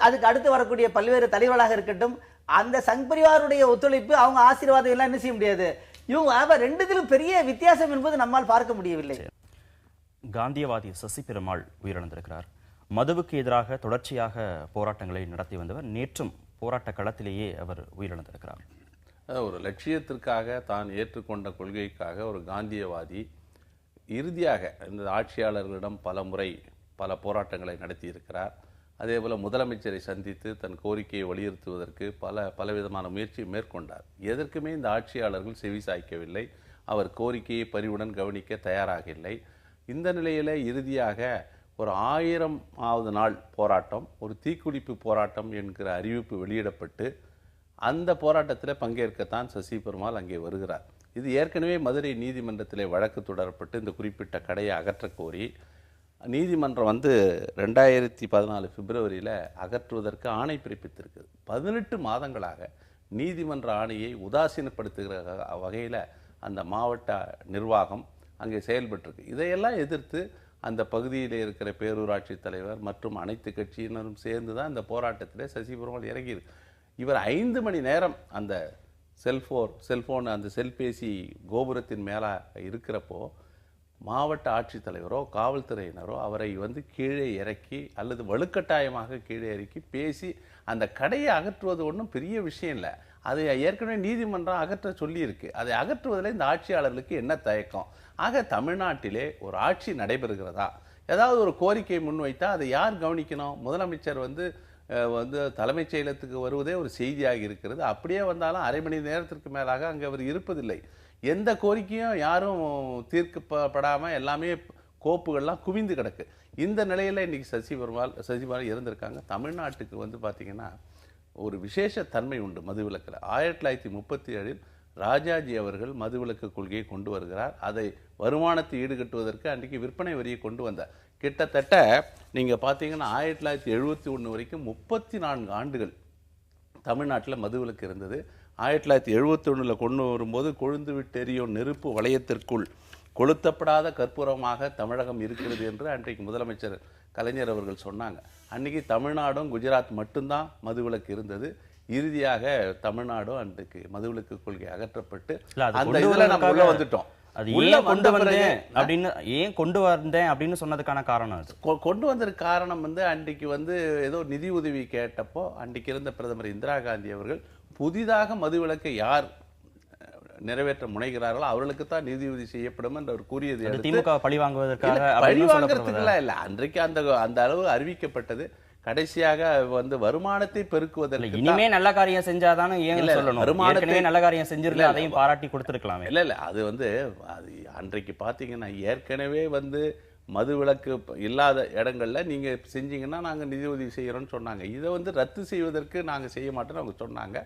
அதுக்கு அடுத்து வரக்கூடிய பல்வேறு தலைவர்களாக இருக்கட்டும், அந்த சங் பரிவாருடைய ஒத்துழைப்பு, அவங்க ஆசீர்வாதம் எல்லாம் என்ன செய்ய முடியாது. இவங்க ரெண்டுத்திலும் பெரிய வித்தியாசம் என்பது நம்மால் பார்க்க முடியவில்லை. காந்தியவாதி சசி பெருமாள் உயிரிழந்திருக்கிறார். மதுவுக்கு எதிராக தொடர்ச்சியாக போராட்டங்களை நடத்தி வந்தவர். நேற்றும் போராட்ட களத்திலேயே அவர் உயிரிழந்திருக்கிறார். ஒரு லட்சியத்திற்காக தான் ஏற்றுக்கொண்ட கொள்கைக்காக ஒரு காந்தியவாதி இறுதியாக இந்த ஆட்சியாளர்களிடம் பல முறை பல போராட்டங்களை நடத்தியிருக்கிறார். அதே போல் முதலமைச்சரை சந்தித்து தன் கோரிக்கையை வலியுறுத்துவதற்கு பலவிதமான முயற்சியை மேற்கொண்டார். எதற்குமே இந்த ஆட்சியாளர்கள் செவி சாய்க்கவில்லை. அவர் கோரிக்கையை பரிவுடன் கவனிக்க தயாராக இல்லை. இந்த நிலையில் இறுதியாக ஒரு 1000வது நாள் போராட்டம், ஒரு தீக்குளிப்பு போராட்டம் என்கிற அறிவிப்பு வெளியிடப்பட்டு அந்த போராட்டத்தில் பங்கேற்கத்தான் சசி பெருமாள் அங்கே வருகிறார். இது ஏற்கனவே மதுரை நீதிமன்றத்தில் வழக்கு தொடரப்பட்டு இந்த குறிப்பிட்ட கடையை அகற்றக் கோரி நீதிமன்றம் 2014 பிப்ரவரியில் அகற்றுவதற்கு ஆணை பிறப்பித்திருக்குது. 18 மாதங்களாக நீதிமன்ற ஆணையை உதாசீனப்படுத்துகிற வகையில் அந்த மாவட்ட நிர்வாகம் அங்கே செயல்பட்டிருக்கு. இதையெல்லாம் எதிர்த்து அந்த பகுதியில் இருக்கிற பேரூராட்சி தலைவர் மற்றும் அனைத்து கட்சியினரும் சேர்ந்து தான் இந்த போராட்டத்தில் சசி பெருமாள் இறங்கியிருக்கு. இவர் 5 மணி நேரம் அந்த செல்போன் அந்த செல்பேசி கோபுரத்தின் மேலே இருக்கிறப்போ மாவட்ட ஆட்சித்தலைவரோ காவல்துறையினரோ அவரை கீழே இறக்கி அல்லது வலுக்கட்டாயமாக கீழே இறக்கி பேசி அந்த கடையை அகற்றுவது ஒன்றும் பெரிய விஷயம் இல்லை. அதை ஏற்கனவே நீதிமன்றம் அகற்ற சொல்லியிருக்கு. அதை அகற்றுவதில் இந்த ஆட்சியாளர்களுக்கு என்ன தயக்கம்? ஆக தமிழ்நாட்டிலே ஒரு ஆட்சி நடைபெறுகிறதா? ஏதாவது ஒரு கோரிக்கை முன்வைத்தா அதை யார் கவனிக்கணும்? முதலமைச்சர் தலைமைச் செயலகத்துக்கு வருவதே ஒரு செய்தியாக இருக்கிறது. அப்படியே வந்தாலும் அரை மணி நேரத்திற்கு மேலாக அங்கே அவர் இருப்பதில்லை. எந்த கோரிக்கையும் யாரும் தீர்க்கப்படாமல் எல்லாமே கோப்புகள்லாம் குவிந்து கிடக்கு. இந்த நிலையில் இன்னைக்கு சசி பெருமாள் இருந்திருக்காங்க. தமிழ்நாட்டுக்கு பார்த்தீங்கன்னா ஒரு விசேஷ தன்மை உண்டு மதுவிலக்கில். 1937 ராஜாஜி அவர்கள் மதுவிலக்கு கொள்கையை கொண்டு வருகிறார். அதை வருமானத்தை ஈடுகட்டுவதற்கு அன்றைக்கு விற்பனை வரியை கொண்டு வந்தார். கிட்டத்தட்ட நீங்கள் பார்த்தீங்கன்னா 1971 வரைக்கும் 34 ஆண்டுகள் தமிழ்நாட்டில் மதுவிலக்கு இருந்தது. 1971 கொண்டு வரும்போது கொழுந்து விட்டெரியும் நெருப்பு வளையத்திற்குள் கொளுத்தப்படாத கற்பூரமாக தமிழகம் இருக்கிறது என்று அன்றைக்கு முதலமைச்சர் கலைஞர் அவர்கள் சொன்னாங்க. அன்றைக்கி தமிழ்நாடும் குஜராத் மட்டும்தான் மதுவிலக்கு இருந்தது. இறுதியாக தமிழ்நாடும் அன்றைக்கு மதுவிலக்கு கொள்கை அகற்றப்பட்டு அந்த இதில் நம்ம உள்ள வந்துட்டோம். அது ஏன் கொண்டு வந்தேன் அப்படின்னு சொன்னதுக்கான காரணம் கொண்டு வந்ததுக்கு காரணம் அன்றைக்கு ஏதோ நிதி உதவி கேட்டப்போ அன்றைக்கு இருந்த பிரதமர் இந்திரா காந்தி அவர்கள் புதிதாக மதுவிலக்கை யார் நிறைவேற்ற முனைகிறார்களோ அவர்களுக்கு தான் நிதி உதவி செய்யப்படும் என்று அவர் கூறியது திமுக பழி வாங்குவதற்காக இல்ல. அன்றைக்கு அந்த அளவு அறிவிக்கப்பட்டது. கடைசியாக வருமானத்தை பெருக்குவதற்கு இனிமே நல்ல காரியம் செஞ்சாதானே வருமானத்தை நல்ல காரியம் செஞ்சிருந்தா அதையும் பாராட்டி கொடுத்திருக்கலாம். இல்ல அது அது அன்றைக்கு பாத்தீங்கன்னா ஏற்கனவே மதுவிலக்கு இல்லாத இடங்கள்ல நீங்க செஞ்சீங்கன்னா நாங்க நிதி உதவி செய்யறோம்னு சொன்னாங்க. இதை ரத்து செய்வதற்கு நாங்க செய்ய மாட்டோம்னு அவங்க சொன்னாங்க.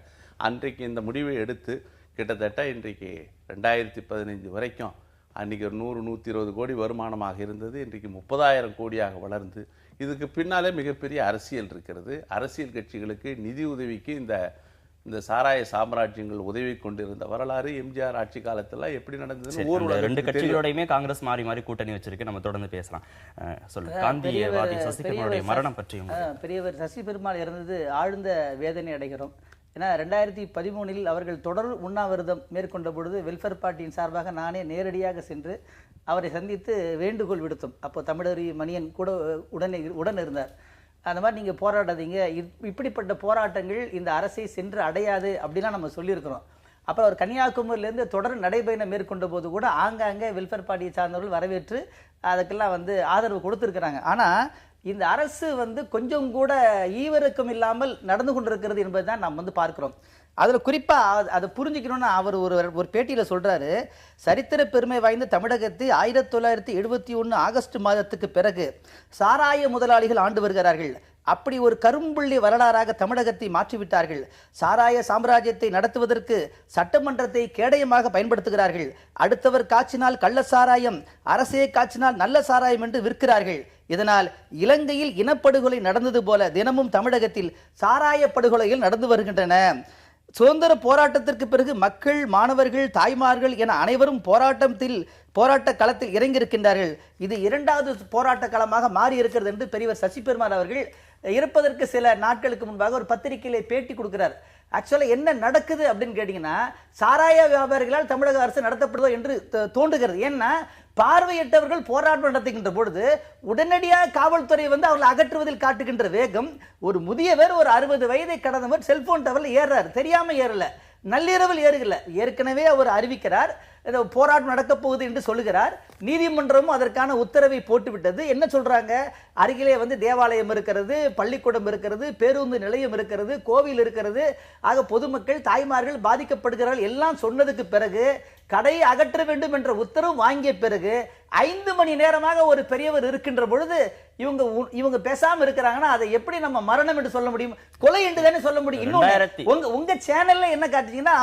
அன்றைக்கு இந்த முடிவை எடுத்து கிட்டத்தட்ட இன்றைக்கு 2015 வரைக்கும் அன்றைக்கி ஒரு 100-120 கோடி வருமானமாக இருந்தது. இன்றைக்கு 30,000 கோடியாக வளர்ந்து இதுக்கு பின்னாலே மிகப்பெரிய அரசியல் இருக்கிறது. அரசியல் கட்சிகளுக்கு நிதி உதவிக்கு இந்த சாராய சாம்ராஜ்யங்கள் உதவி கொண்டிருந்த வரலாறு எம்ஜிஆர் ஆட்சி காலத்துல எப்படி நடந்தது. ரெண்டு கட்சிகளோடையுமே காங்கிரஸ் மாறி மாறி கூட்டணி வச்சிருக்கு. நம்ம தொடர்ந்து பேசலாம். சொல்லுங்க, காந்தியவாதி சசி பெருமாளுடைய மரணம் பற்றி. பெரியவர் சசி பெருமாள் இறந்தது ஆழ்ந்த வேதனை அடைகிறோம். ஏன்னா 2013 அவர்கள் தொடர் உண்ணாவிரதம் மேற்கொண்ட பொழுது வெல்ஃபேர் பார்ட்டியின் சார்பாக நானே நேரடியாக சென்று அவரை சந்தித்து வேண்டுகோள் விடுத்தோம். அப்போ தமிழறி மணியன் கூட உடன் இருந்தார். அந்த மாதிரி நீங்கள் போராடாதீங்க, இப்படிப்பட்ட போராட்டங்கள் இந்த அரசை சென்று அடையாது அப்படிலாம் நம்ம சொல்லியிருக்கிறோம். அப்புறம் அவர் கன்னியாகுமரியிலேருந்து தொடர் நடைபயணம் மேற்கொண்ட போது கூட ஆங்காங்கே வெல்ஃபேர் பார்ட்டியை சார்ந்தவர்கள் வரவேற்று அதுக்கெல்லாம் ஆதரவு கொடுத்துருக்குறாங்க. ஆனால் இந்த அரசு கொஞ்சம் கூட ஈவிரக்கம் இல்லாமல் நடந்து கொண்டிருக்கிறது என்பதை தான் நாம் பார்க்கிறோம். அதில் குறிப்பாக அதை புரிஞ்சுக்கணும்னு அவர் ஒரு பேட்டியில் சொல்கிறாரு, சரித்திர பெருமை வாய்ந்த தமிழகத்தை 1971 ஆகஸ்ட் மாதத்துக்கு பிறகு சாராய முதலாளிகள் ஆண்டு வருகிறார்கள். அப்படி ஒரு கரும்புள்ளி வரலாறாக தமிழகத்தை மாற்றிவிட்டார்கள். சாராய சாம்ராஜ்யத்தை நடத்துவதற்கு சட்டமன்றத்தை கேடயமாக பயன்படுத்துகிறார்கள். அடுத்தவர் காய்ச்சினால் கள்ள சாராயம், அரசே காய்ச்சினால் நல்ல சாராயம் என்று விற்கிறார்கள். இதனால் இலங்கையில் இனப்படுகொலை நடந்தது போல தினமும் தமிழகத்தில் சாராய படுகொலைகள் நடந்து வருகின்றன. சுதந்திர போராட்டத்திற்கு பிறகு மக்கள், மாணவர்கள், தாய்மார்கள் என அனைவரும் போராட்ட களத்தில் இறங்கியிருக்கின்றார்கள். இது 2வது போராட்ட களமாக மாறி இருக்கிறது என்று பெரியவர் சசி பெருமாள் அவர்கள் இருப்பதற்கு சில நாட்களுக்கு முன்பாக ஒரு பத்திரிகையிலே பேட்டி கொடுக்கிறார். ஆக்சுவலாக என்ன நடக்குது அப்படின்னு கேட்டீங்கன்னா, சாராய வியாபாரிகளால் தமிழக அரசு நடத்தப்படுதோ என்று தோன்றுகிறது. ஏன்னா பார்வையற்றவர்கள் போராட்டம் நடத்துகின்ற பொழுது உடனடியாக காவல்துறை அவர்களை அகற்றுவதில் காட்டுகின்ற வேகம். ஒரு முதியவர், ஒரு 60 வயதை கடந்தவர் செல்போன் டவர்ல ஏறார், தெரியாம ஏறல, நள்ளிரவில் ஏறுகல. ஏற்கனவே அவர் அறிவிக்கிறார், இந்த போராட்டம் நடக்க போகுது என்று சொல்லுகிறார். நீதிமன்றமும் அதற்கான உத்தரவை போட்டுவிட்டது. என்ன சொல்றாங்க? அருகிலே வந்து தேவாலயம் இருக்கிறது, பள்ளிக்கூடம் இருக்கிறது, பேருந்து நிலையம் இருக்கிறது, கோவில் இருக்கிறது. ஆக பொதுமக்கள் தாய்மார்கள் பாதிக்கப்படுகிறார்கள் எல்லாம் சொன்னதுக்கு பிறகு கடையை அகற்ற வேண்டும் என்ற உத்தரவு வாங்கிய பிறகு 5 மணி நேரமாக ஒரு பெரியவர் இருக்கின்ற பொழுது இவங்க பேசாம இருக்கிறாங்கன்னா அதை எப்படி நம்ம மரணம் என்று சொல்ல முடியும்? கொலை என்று தானே சொல்ல முடியும். இன்னொரு உங்க சேனல்ல என்ன காட்டுச்சீங்கன்னா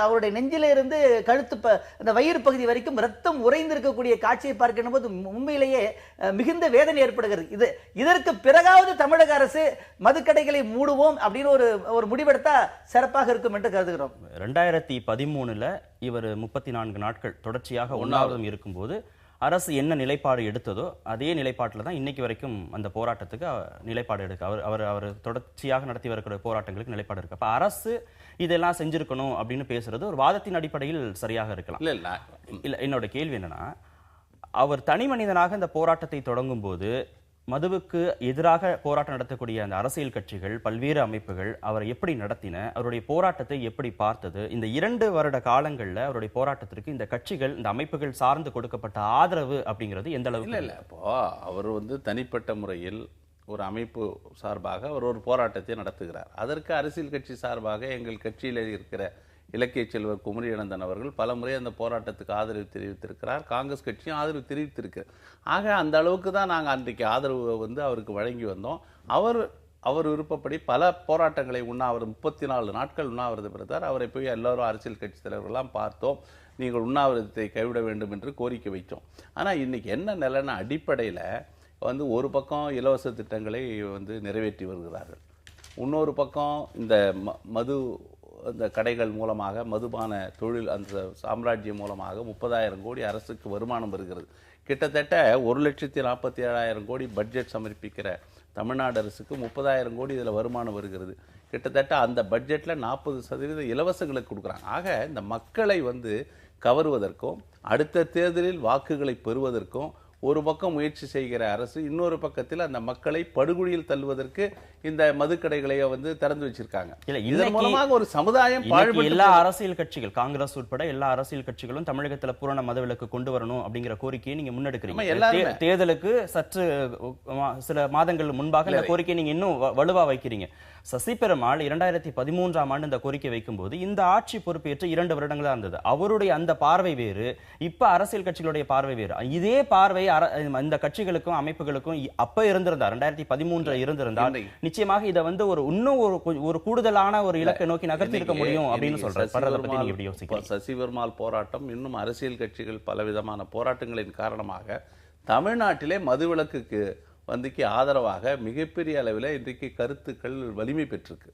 அவருடைய நெஞ்சில இருந்து கழுத்து அந்த வயிறு பகுதி வரைக்கும் ரத்தம் உறைந்திருக்கக்கூடிய காட்சியை பார்க்கின்ற போது உண்மையிலேயே மிகுந்த வேதனை ஏற்படுகிறது. இதற்கு பிறகாவது தமிழக அரசு மதுக்கடைகளை மூடுவோம் அப்படின்னு ஒரு முடிவெடுத்தா சிறப்பாக இருக்கும் என்று கருதுகிறோம். 2013 இவர் 34 நாட்கள் தொடர்ச்சியாக உண்ணாவிரதம் இருக்கும்போது அரசு என்ன நிலைப்பாடு எடுத்ததோ அதே நிலைப்பாட்டில் தான் இன்னைக்கு வரைக்கும் அந்த போராட்டத்துக்கு நிலைப்பாடு எடுக்க அவர் தொடர்ச்சியாக நடத்தி வரக்கூடிய போராட்டங்களுக்கு நிலைப்பாடு இருக்கு. அப்ப அரசு இதெல்லாம் செஞ்சிருக்கணும் அப்படின்னு பேசுறது ஒரு வாதத்தின் அடிப்படையில் சரியாக இருக்கலாம். இல்ல என்னோட கேள்வி என்னன்னா, அவர் தனி மனிதனாக இந்த போராட்டத்தை தொடங்கும் போது மதுவுக்கு எதிராக போராட்டம் நடத்தக்கூடிய அந்த அரசியல் கட்சிகள், பல்வேறு அமைப்புகள் அவரை எப்படி நடத்தின, அவருடைய போராட்டத்தை எப்படி பார்த்தது, இந்த 2 வருட காலங்கள்ல அவருடைய போராட்டத்திற்கு இந்த கட்சிகள், இந்த அமைப்புகள் சார்ந்து கொடுக்கப்பட்ட ஆதரவு அப்படிங்கிறது எந்த அளவுக்கு? இல்ல இப்போ அவர் வந்து தனிப்பட்ட முறையில் ஒரு அமைப்பு சார்பாக அவர் ஒரு போராட்டத்தை நடத்துகிறார். அதற்கு அரசியல் கட்சி சார்பாக எங்கள் கட்சியில் இருக்கிற இலக்கிய செல்வர் குமரி அனந்தன் அவர்கள் பல முறை அந்த போராட்டத்துக்கு ஆதரவு தெரிவித்திருக்கிறார். காங்கிரஸ் கட்சியும் ஆதரவு தெரிவித்திருக்கிறார். ஆக அந்த அளவுக்கு தான் நாங்கள் அன்றைக்கு ஆதரவு வந்து அவருக்கு வழங்கி வந்தோம். அவர் விருப்பப்படி பல போராட்டங்களை உண்ணாவிரதம் 34 நாட்கள் உண்ணாவிரதம் இருந்தார். அவரை போய் எல்லாரும் அரசியல் கட்சி தலைவர்கள்லாம் பார்த்தோம். நீங்கள் உண்ணாவிரதத்தை கைவிட வேண்டும் என்று கோரிக்கை வைத்தோம். ஆனால் இன்னைக்கு என்ன நிலைன்னா, அடிப்படையில் வந்து ஒரு பக்கம் இலவச திட்டங்களை வந்து நிறைவேற்றி வருகிறார்கள், இன்னொரு பக்கம் இந்த மது அந்த கடைகள் மூலமாக மதுபான தொழில் அந்த சாம்ராஜ்யம் மூலமாக 30,000 கோடி அரசுக்கு வருமானம் வருகிறது. கிட்டத்தட்ட 1,47,000 கோடி பட்ஜெட் சமர்ப்பிக்கிற தமிழ்நாடு அரசுக்கு 30,000 கோடி இதில் வருமானம் வருகிறது. கிட்டத்தட்ட அந்த பட்ஜெட்டில் 40% இலவசங்களுக்கு கொடுக்குறாங்க. ஆக இந்த மக்களை வந்து கவருவதற்கும் அடுத்த தேர்தலில் வாக்குகளை பெறுவதற்கும் ஒரு பக்கம் முயற்சி செய்கிற அரசு, இன்னொரு பக்கத்தில் அந்த மக்களை படுகொலியில் தள்ளுவதற்கு இந்த மதுக்கடைகளை வந்து திறந்து வச்சிருக்காங்க. இதன் மூலமாக ஒரு சமுதாயம் எல்லா அரசியல் கட்சிகள், காங்கிரஸ் உட்பட எல்லா அரசியல் கட்சிகளும் தமிழகத்துல பூரண மதுவிலக்கு கொண்டு வரணும் அப்படிங்கிற கோரிக்கையை நீங்க முன்னெடுக்கிறீங்க. தேர்தலுக்கு சற்று சில மாதங்கள் முன்பாக இந்த கோரிக்கையை நீங்க இன்னும் வலுவா வைக்கிறீங்க. சசி பெருமாள் 2013ஆம் ஆண்டு இந்த கோரிக்கை வைக்கும்போது இந்த ஆட்சி பொறுப்பேற்று 2 வருடங்களா இருந்தது. அவருடைய அந்த பார்வை வேறு, இப்ப அரசியல் கட்சிகளுடைய பார்வை வேறு. இதே பார்வை இந்த கட்சிகளுக்கும் அமைப்புகளுக்கும் அப்ப இருந்திருந்தார், 2013 இருந்திருந்தால் நிச்சயமாக இதை வந்து இன்னும் ஒரு கூடுதலான ஒரு இலக்கை நோக்கி நகர்த்தி இருக்க முடியும் அப்படின்னு சொல்றாரு. சசி பெருமாள் போராட்டம் இன்னும் அரசியல் கட்சிகள் பலவிதமான போராட்டங்களின் காரணமாக தமிழ்நாட்டிலே மதுவிலக்குக்கு வந்துக்கு ஆதரவாக மிகப்பெரிய அளவில் இன்றைக்கு கருத்துக்கள் வலிமை பெற்றிருக்கு.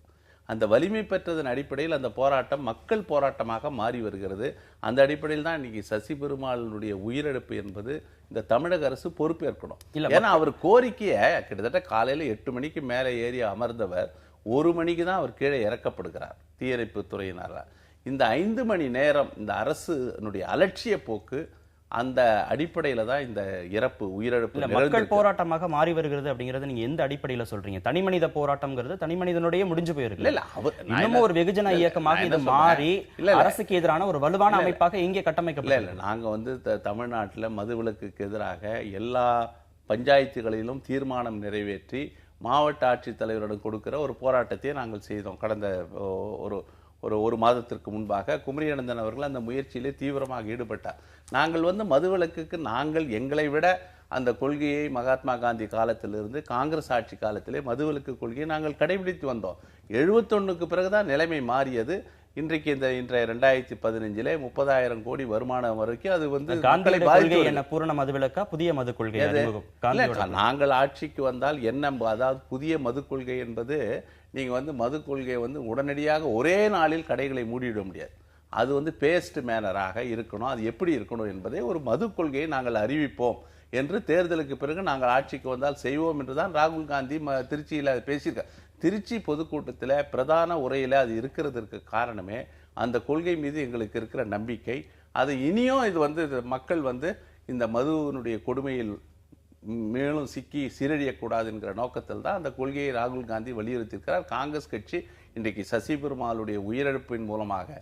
அந்த வலிமை பெற்றதன் அடிப்படையில் அந்த போராட்டம் மக்கள் போராட்டமாக மாறி வருகிறது. அந்த அடிப்படையில் தான் இன்னைக்கு சசி பெருமாளுடைய உயிரிழப்பு என்பது இந்த தமிழக அரசு பொறுப்பேற்கணும். ஏன்னா அவர் கோரிக்கையை கிட்டத்தட்ட காலையில் 8 மணிக்கு மேலே ஏறி அமர்ந்தவர் 1 மணிக்கு தான் அவர் கீழே இறக்கப்படுகிறார் தீயணைப்பு துறையினரால். இந்த 5 மணி நேரம் இந்த அரசுனுடைய அலட்சிய போக்கு, அந்த அடிப்படையில தான் இந்த உயிரிழப்பு மக்கள் போராட்டமாக மாறி வருகிறது அப்படிங்கறது நீங்க எந்த அடிப்படையில சொல்றீங்க? தனி மனித போராட்டம்ங்கிறது தனி மனிதனுடைய முடிஞ்சு போயிருக்கு. இன்னும் ஒரு வெகுஜன இயக்கமாக இது மாறி அரசுக்கு எதிரான ஒரு வலுவான அமைப்பாக இங்கே கட்டமைக்கப்படல. நாங்க வந்து தமிழ்நாட்டில் மதுவிலக்குக்கு எதிராக எல்லா பஞ்சாயத்துகளிலும் தீர்மானம் நிறைவேற்றி மாவட்ட ஆட்சித்தலைவரிடம் கொடுக்கிற ஒரு போராட்டத்தை நாங்கள் செய்தோம். கடந்த ஒரு மாதத்திற்கு முன்பாக குமரி அனந்தன் அவர்கள் அந்த முயற்சியிலே தீவிரமாக ஈடுபட்டார். நாங்கள் வந்து மதுவிலக்குக்கு எங்களை விட அந்த கொள்கையை மகாத்மா காந்தி காலத்திலிருந்து காங்கிரஸ் ஆட்சி காலத்திலே மதுவிலக்கு கொள்கையை நாங்கள் கடைபிடித்து வந்தோம். 71க்கு பிறகுதான் நிலைமை மாறியது. இன்றைக்கு இன்றைய 2015 30,000 கோடி வருமானம் வரைக்கும் அது வந்து பூரண மதுவிலக்கா புதிய மது கொள்கை? நாங்கள் ஆட்சிக்கு வந்தால் என்ன, அதாவது புதிய மது கொள்கை என்பது நீங்க வந்து மது கொள்கையை வந்து உடனடியாக ஒரே நாளில் கடைகளை மூடிவிட முடியாது. அது வந்து பேஸ்ட் மேனராக இருக்கணும். அது எப்படி இருக்கணும் என்பதை ஒரு மது கொள்கையை நாங்கள் அறிவிப்போம் என்று தேர்தலுக்கு பிறகு நாங்கள் ஆட்சிக்கு வந்தால் செய்வோம் என்றுதான் ராகுல் காந்தி திருச்சியில் பேசியிருக்கார். திருச்சி பொதுக்கூட்டத்தில் பிரதான உரையில் அது இருக்கிறதுக்கு காரணமே அந்த கொள்கை மீது எங்களுக்கு இருக்கிற நம்பிக்கை. அது இனியும் இது வந்து மக்கள் வந்து இந்த மதுவினுடைய கொடுமையில் மேலும் சிக்கி சீரழியக்கூடாது என்கிற நோக்கத்தில் தான் அந்த கொள்கையை ராகுல் காந்தி வலியுறுத்தியிருக்கிறார். காங்கிரஸ் கட்சி இன்றைக்கு சசி பெருமாளுடைய உயிரிழப்பின் மூலமாக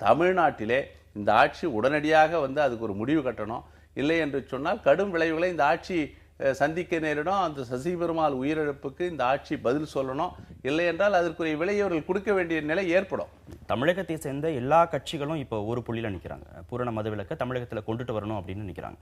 தமிழ்நாட்டிலே இந்த ஆட்சி உடனடியாக வந்து அதுக்கு ஒரு முடிவு கட்டணும். இல்லை என்று சொன்னால் கடும் விளைவுகளை இந்த ஆட்சி சந்திக்க நேரிடும். அந்த சசி பெருமாள் உயிரிழப்புக்கு இந்த ஆட்சி பதில் சொல்லணும். இல்லை என்றால் அதற்குரிய விலையை அவர்கள் கொடுக்க வேண்டிய நிலை ஏற்படும். தமிழகத்தை சேர்ந்த எல்லா கட்சிகளும் இப்போ ஒரு புள்ளியில நிற்கிறாங்க. பூரண மதுவிலக்கை தமிழகத்தில் கொண்டுட்டு வரணும் அப்படின்னு நினைக்கிறாங்க.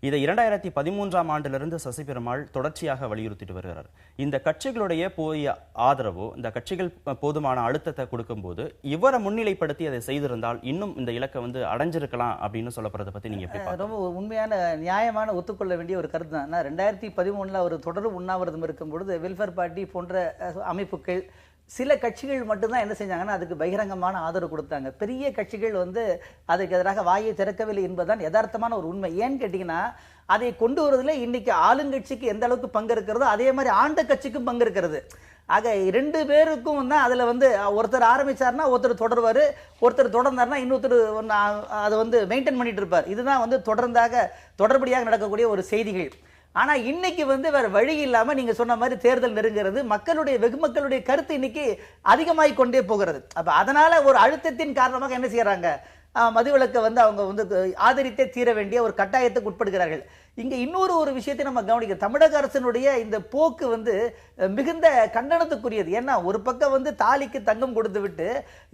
இதை 2013ஆம் ஆண்டிலிருந்து சசி பெருமாள் தொடர்ச்சியாக வலியுறுத்திட்டு வருகிறார். இந்த கட்சிகளுடைய போதிய ஆதரவோ, இந்த கட்சிகள் போதுமான அழுத்தத்தை கொடுக்கும்போது இவரை முன்னிலைப்படுத்தி அதை செய்திருந்தால் இன்னும் இந்த இலக்கை வந்து அடைஞ்சிருக்கலாம் அப்படின்னு சொல்லப்படுறதை பத்தி நீங்க எப்படி ரொம்ப உண்மையான நியாயமான ஒத்துக்கொள்ள வேண்டிய ஒரு கருத்து தான். 2013 அவர் தொடர் உண்ணாவிரதம் இருக்கும் பொழுது வெல்ஃபேர் பார்ட்டி போன்ற அமைப்புகள் சில கட்சிகள் மட்டும்தான் என்ன செஞ்சாங்கன்னா அதுக்கு பகிரங்கமான ஆதரவு கொடுத்தாங்க. பெரிய கட்சிகள் வந்து அதுக்கு எதிராக வாயை திறக்கவில்லை என்பதுதான் யதார்த்தமான ஒரு உண்மை. ஏன்னு கேட்டீங்கன்னா அதை கொண்டு வருவதில் இன்னைக்கு ஆளுங்கட்சிக்கு எந்த அளவுக்கு பங்கு இருக்கிறதோ அதே மாதிரி ஆண்ட கட்சிக்கும் பங்கு இருக்கிறது. ஆக 2 பேருக்கும் தான் அதில் வந்து ஒருத்தர் ஆரம்பிச்சாருன்னா ஒருத்தர் தொடர்வார், ஒருத்தர் தொடர்ந்தாருன்னா இன்னொருத்தர் அதை வந்து மெயின்டைன் பண்ணிட்டு இருப்பார். இதுதான் வந்து தொடர்படியாக நடக்கக்கூடிய ஒரு செய்திகள். ஆனா இன்னைக்கு வந்து வேற வழி இல்லாம நீங்க சொன்ன மாதிரி தேர்தல் நெருங்கிறது, வெகுமக்களுடைய கருத்து இன்னைக்கு அதிகமாகி கொண்டே போகிறது. அப்ப அதனால ஒரு அழுத்தத்தின் காரணமாக என்ன செய்யறாங்க, மதுவிலக்கை வந்து அவங்க வந்து ஆதரித்தே தீர வேண்டிய ஒரு கட்டாயத்துக்கு உட்படுகிறார்கள். இங்க இன்னொரு விஷயத்தை நம்ம கவனிக்க, தமிழக அரசினுடைய இந்த போக்கு வந்து மிகுந்த கண்டனத்துக்குரியது. ஏன்னா ஒரு பக்கம் வந்து தாலிக்கு தங்கம் கொடுத்து விட்டு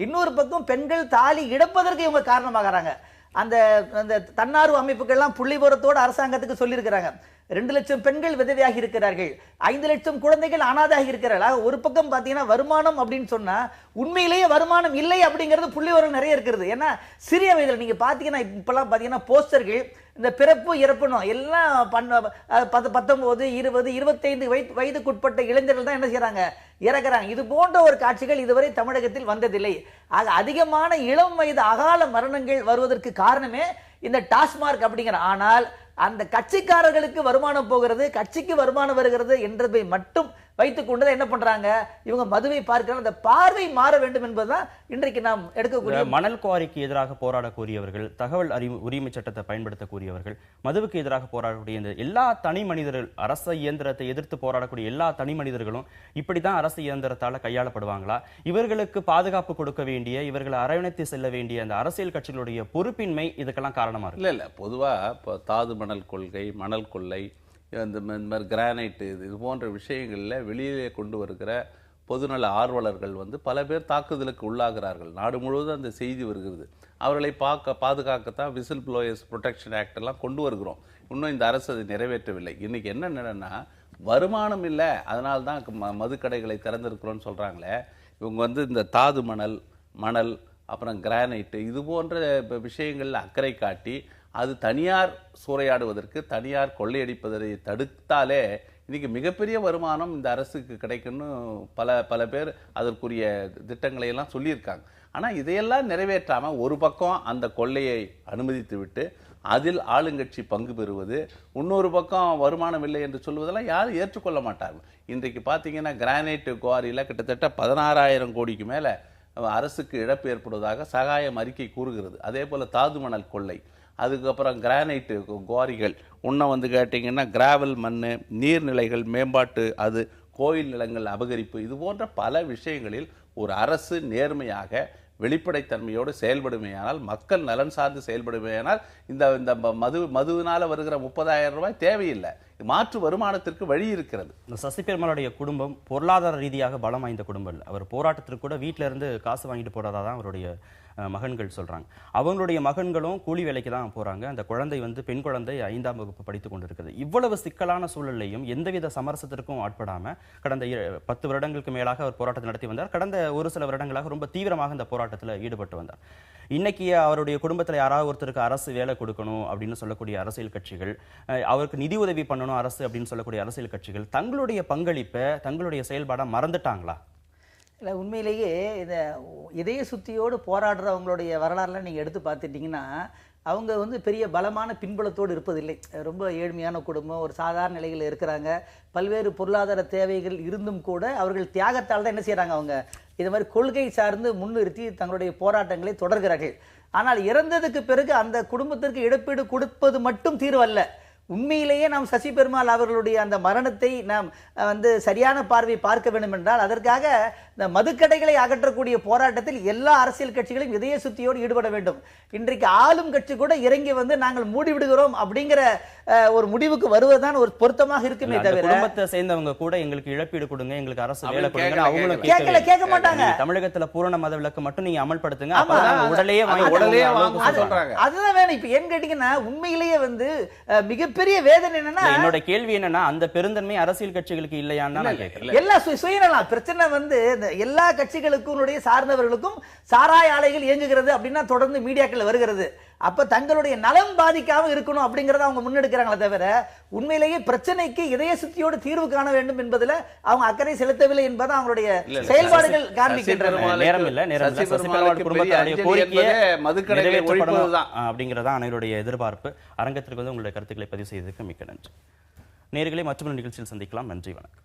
இன்னொரு பக்கம் பெண்கள் தாலி இழப்பதற்கு இவங்க காரணமாகறாங்க. அந்த தன்னார்வ அமைப்புகள்லாம் புள்ளிவிவரத்தோடு அரசாங்கத்துக்கு சொல்லியிருக்கிறாங்க. 2 லட்சம் பெண்கள் விதவையாகி இருக்கிறார்கள், 5 லட்சம் குழந்தைகள் அனாதையாகி இருக்கிறார்கள். ஒரு பக்கம் பாத்தீங்கன்னா வருமானம் அப்படின்னு சொன்னா உண்மையிலேயே வருமானம் இல்லை அப்படிங்கிறது புள்ளிவிவரம் நிறைய இருக்கிறது. ஏன்னா சிறிய வயதில் நீங்க பாத்தீங்கன்னா இப்பெல்லாம் பாத்தீங்கன்னா போஸ்டர்கள் இந்த பிறப்பு இறப்புணும் எல்லாம் 19, 20, 25 வயதுக்குட்பட்ட இளைஞர்கள் தான் என்ன செய்யறாங்க, இறக்குறாங்க. இது போன்ற ஒரு காட்சிகள் இதுவரை தமிழகத்தில் வந்ததில்லை. ஆக அதிகமான இளம் வயது அகால மரணங்கள் வருவதற்கு காரணமே இந்த டாஸ்மார்க் அப்படிங்கிற. ஆனால் அந்த கட்சிக்காரர்களுக்கு வருமானம் போகிறது, கட்சிக்கு வருமானம் வருகிறது என்றதை மட்டும் வைத்துக் கொண்டு என்ன பண்றாங்க, இவங்க மதுவை பார்க்கிறாங்க. அந்த பார்வை மாற வேண்டும் என்பதுதான் இன்றைக்கு நாம் எடுக்கக்கூடிய. மணல் குவாரிக்கு எதிராக போராடக்கூடியவர்கள், தகவல் உரிமை சட்டத்தை பயன்படுத்தக்கூடியவர்கள், மதுவுக்கு எதிராக போராடக்கூடிய இந்த எல்லா தனி மனிதர்கள், அரச இயந்திரத்தை எதிர்த்து போராடக்கூடிய எல்லா தனி மனிதர்களும் இப்படிதான் அரசு இயந்திரத்தால கையாளப்படுவாங்களா? இவர்களுக்கு பாதுகாப்பு கொடுக்க வேண்டிய, இவர்களை அரவணைத்து செல்ல வேண்டிய அந்த அரசியல் கட்சிகளுடைய பொறுப்பின்மை இதுக்கெல்லாம் காரணமா இருக்கு. இல்ல பொதுவா தாது மணல் கொள்கை, மணல் கொள்ளை, இந்த மாதிரி கிரானைட்டு இது போன்ற விஷயங்களில் வெளியிலே கொண்டு வருகிற பொதுநல ஆர்வலர்கள் வந்து பல பேர் தாக்குதலுக்கு உள்ளாகிறார்கள். நாடு முழுவதும் அந்த செய்தி வருகிறது. அவர்களை பாதுகாக்கத்தான் விசில் ப்ளோயர்ஸ் ப்ரொடெக்ஷன் ஆக்ட் எல்லாம் கொண்டு வருகிறோம். இன்னும் இந்த அரசு அதை நிறைவேற்றவில்லை. இன்னைக்கு என்னன்னா வருமானம் இல்லை, அதனால தான் மதுக்கடைகளை திறந்திருக்கிறோன்னு சொல்றாங்களே. இவங்க வந்து இந்த தாது மணல் அப்புறம் கிரானைட்டு இது போன்ற விஷயங்களில் அக்கறை காட்டி அது தனியார் சூறையாடுவதற்கு, தனியார் கொள்ளையடிப்பதை தடுத்தாலே இன்னைக்கு மிகப்பெரிய வருமானம் இந்த அரசுக்கு கிடைக்கும்னு பல பேர் அதற்குரிய திட்டங்களை எல்லாம் சொல்லியிருக்காங்க. ஆனால் இதையெல்லாம் நிறைவேற்றாம ஒரு பக்கம் அந்த கொள்ளையை அனுமதித்து விட்டு அதில் ஆளுங்கட்சி பங்கு பெறுவது, இன்னொரு பக்கம் வருமானம் இல்லை என்று சொல்வதெல்லாம் யாரும் ஏற்றுக்கொள்ள மாட்டார்கள். இன்றைக்கு பார்த்தீங்கன்னா கிரானைட் குவாரியில் கிட்டத்தட்ட 16,000 கோடிக்கு மேலே அரசுக்கு இழப்பு ஏற்படுவதாக சகாயம் அறிக்கை கூறுகிறது. அதே போல் தாது மணல் கொள்ளை, அதுக்கப்புறம் கிரானைட்டு குவாரிகள், இன்னும் வந்து கேட்டிங்கன்னா கிராவல் மண், நீர்நிலைகள் மேம்பாட்டு, அது கோயில் நிலங்கள் அபகரிப்பு, இது போன்ற பல விஷயங்களில் ஒரு அரசு நேர்மையாக வெளிப்படைத்தன்மையோடு செயல்படுமையானால், மக்கள் நலன் சார்ந்து செயல்படுமையானால் இந்த மதுவினால வருகிற 30,000 ரூபாய் தேவையில்லை. மாற்று வருமானத்திற்கு வழி இருக்கிறது. சசி பெருமாளுடைய குடும்பம் பொருளாதார ரீதியாக பலம் வாய்ந்த குடும்பம் இல்லை. அவர் போராட்டத்திற்கு கூட வீட்டில இருந்து காசு வாங்கிட்டு போறதா தான் அவருடைய மகன்கள் சொல்றாங்க. அவங்களுடைய மகன்களும் கூலி வேலைக்கு தான் போறாங்க. அந்த குழந்தை வந்து பெண் குழந்தை 5ஆம் வகுப்பு படித்துக் கொண்டிருக்கிறது. இவ்வளவு சிக்கலான சூழலையும் எந்தவித சமரசத்திற்கும் ஆட்படாம கடந்த 10 வருடங்களுக்கு மேலாக அவர் போராட்டத்தை நடத்தி வந்தார். கடந்த ஒரு சில வருடங்களாக ரொம்ப தீவிரமாக இந்த போராட்டத்தில் ஈடுபட்டு வந்தார். இன்னைக்கு அவருடைய குடும்பத்தில் யாராவது ஒருத்தருக்கு அரசு வேலை கொடுக்கணும் அப்படின்னு சொல்லக்கூடிய அரசியல் கட்சிகள், அவருக்கு நிதி உதவி பண்ணணும் அரசு அப்படின்னு சொல்லக்கூடிய அரசியல் கட்சிகள் தங்களுடைய பங்களிப்பை, தங்களுடைய செயல்பாடை மறந்துட்டாங்களா? இல்லை, உண்மையிலேயே இந்த இதய சுத்தியோடு போராடுறவங்களுடைய வரலாறுலாம் நீங்கள் எடுத்து பார்த்துட்டிங்கன்னா அவங்க வந்து பெரிய பலமான பின்புலத்தோடு இருப்பதில்லை. ரொம்ப ஏழ்மையான குடும்பம், ஒரு சாதாரண நிலையில் இருக்கிறாங்க. பல்வேறு பொருளாதார தேவைகள் இருந்தும் கூட அவர்கள் தியாகத்தால் தான் என்ன செய்கிறாங்க, அவங்க இது மாதிரி கொள்கை சார்ந்து முன்னிறுத்தி தங்களுடைய போராட்டங்களை தொடர்கிறார்கள். ஆனால் இறந்ததுக்கு பிறகு அந்த குடும்பத்திற்கு இழப்பீடு கொடுப்பது மட்டும் தீர்வல்ல. உண்மையிலேயே நாம் சசி பெருமாள் அவர்களுடைய அந்த மரணத்தை நாம் சரியான பார்வை பார்க்க வேண்டும் என்றால் அதற்காக இந்த மதுக்கடைகளை அகற்றக்கூடிய போராட்டத்தில் எல்லா அரசியல் கட்சிகளும் இதய சுத்தியோடு ஈடுபட வேண்டும். இன்றைக்கு ஆளும் கட்சி கூட இறங்கி நாங்கள் மூடி விடுகிறோம் அப்படிங்கிற ஒரு முடிவுக்கு வருவதுதான் ஒரு பொருத்தமாக இருக்குமே தவிர குடும்பத்தை சேர்ந்தவங்க கூட எங்களுக்கு இழப்பீடு கொடுங்க, எங்களுக்கு அரசு வேலை கொடுங்க அவங்களும் கேட்க மாட்டாங்க. தமிழகத்துல பூரண மத விலக்கு மட்டும் நீங்க அமல்படுத்துங்க, உடனே சொல்றாங்க. அதுதான் வேணும். இப்ப ஏன் கேட்டீங்கன்னா உண்மையிலேயே மிகப்பெரிய வேதனை என்னன்னா, என்னோட கேள்வி என்னன்னா அந்த பெருந்தன்மை அரசியல் கட்சிகளுக்கு இல்லையான்னு நான் கேட்கிறேன். எல்லா சுயநலம் பிரச்சனை எல்லா கட்சிகளுக்கும் சார்ந்தவர்களுக்கும் சாராய ஆலைகள் இயங்குகிறது அப்படின்னா தொடர்ந்து மீடியாக்கள் வருகிறது. அப்ப தங்களுடைய நலம் பாதிக்காம இருக்கணும் அப்படிங்கறத அவங்க முன்னெடுக்கிறாங்களே தவிர உண்மையிலேயே பிரச்சனைக்கு இதய சுத்தியோடு தீர்வு காண வேண்டும் என்பதுல அவங்க அக்கறை செலுத்தவில்லை என்பதை அவங்களுடைய செயல்பாடுகள் காண்பிக்கின்றன. நேரம் சசிகலாவோட குடும்பத்தாருடைய கோரிக்கையை நிறைவேற்றப்படணும் அப்படிங்கறதா அனைவருடைய எதிர்பார்ப்பு. அரங்கத்திற்கு உங்களுடைய கருத்துக்களை பதிவு செய்ததுக்கு மிக்க நன்றி. நேயர்களை மற்றொரு நிகழ்ச்சியில் சந்திக்கலாம். நன்றி, வணக்கம்.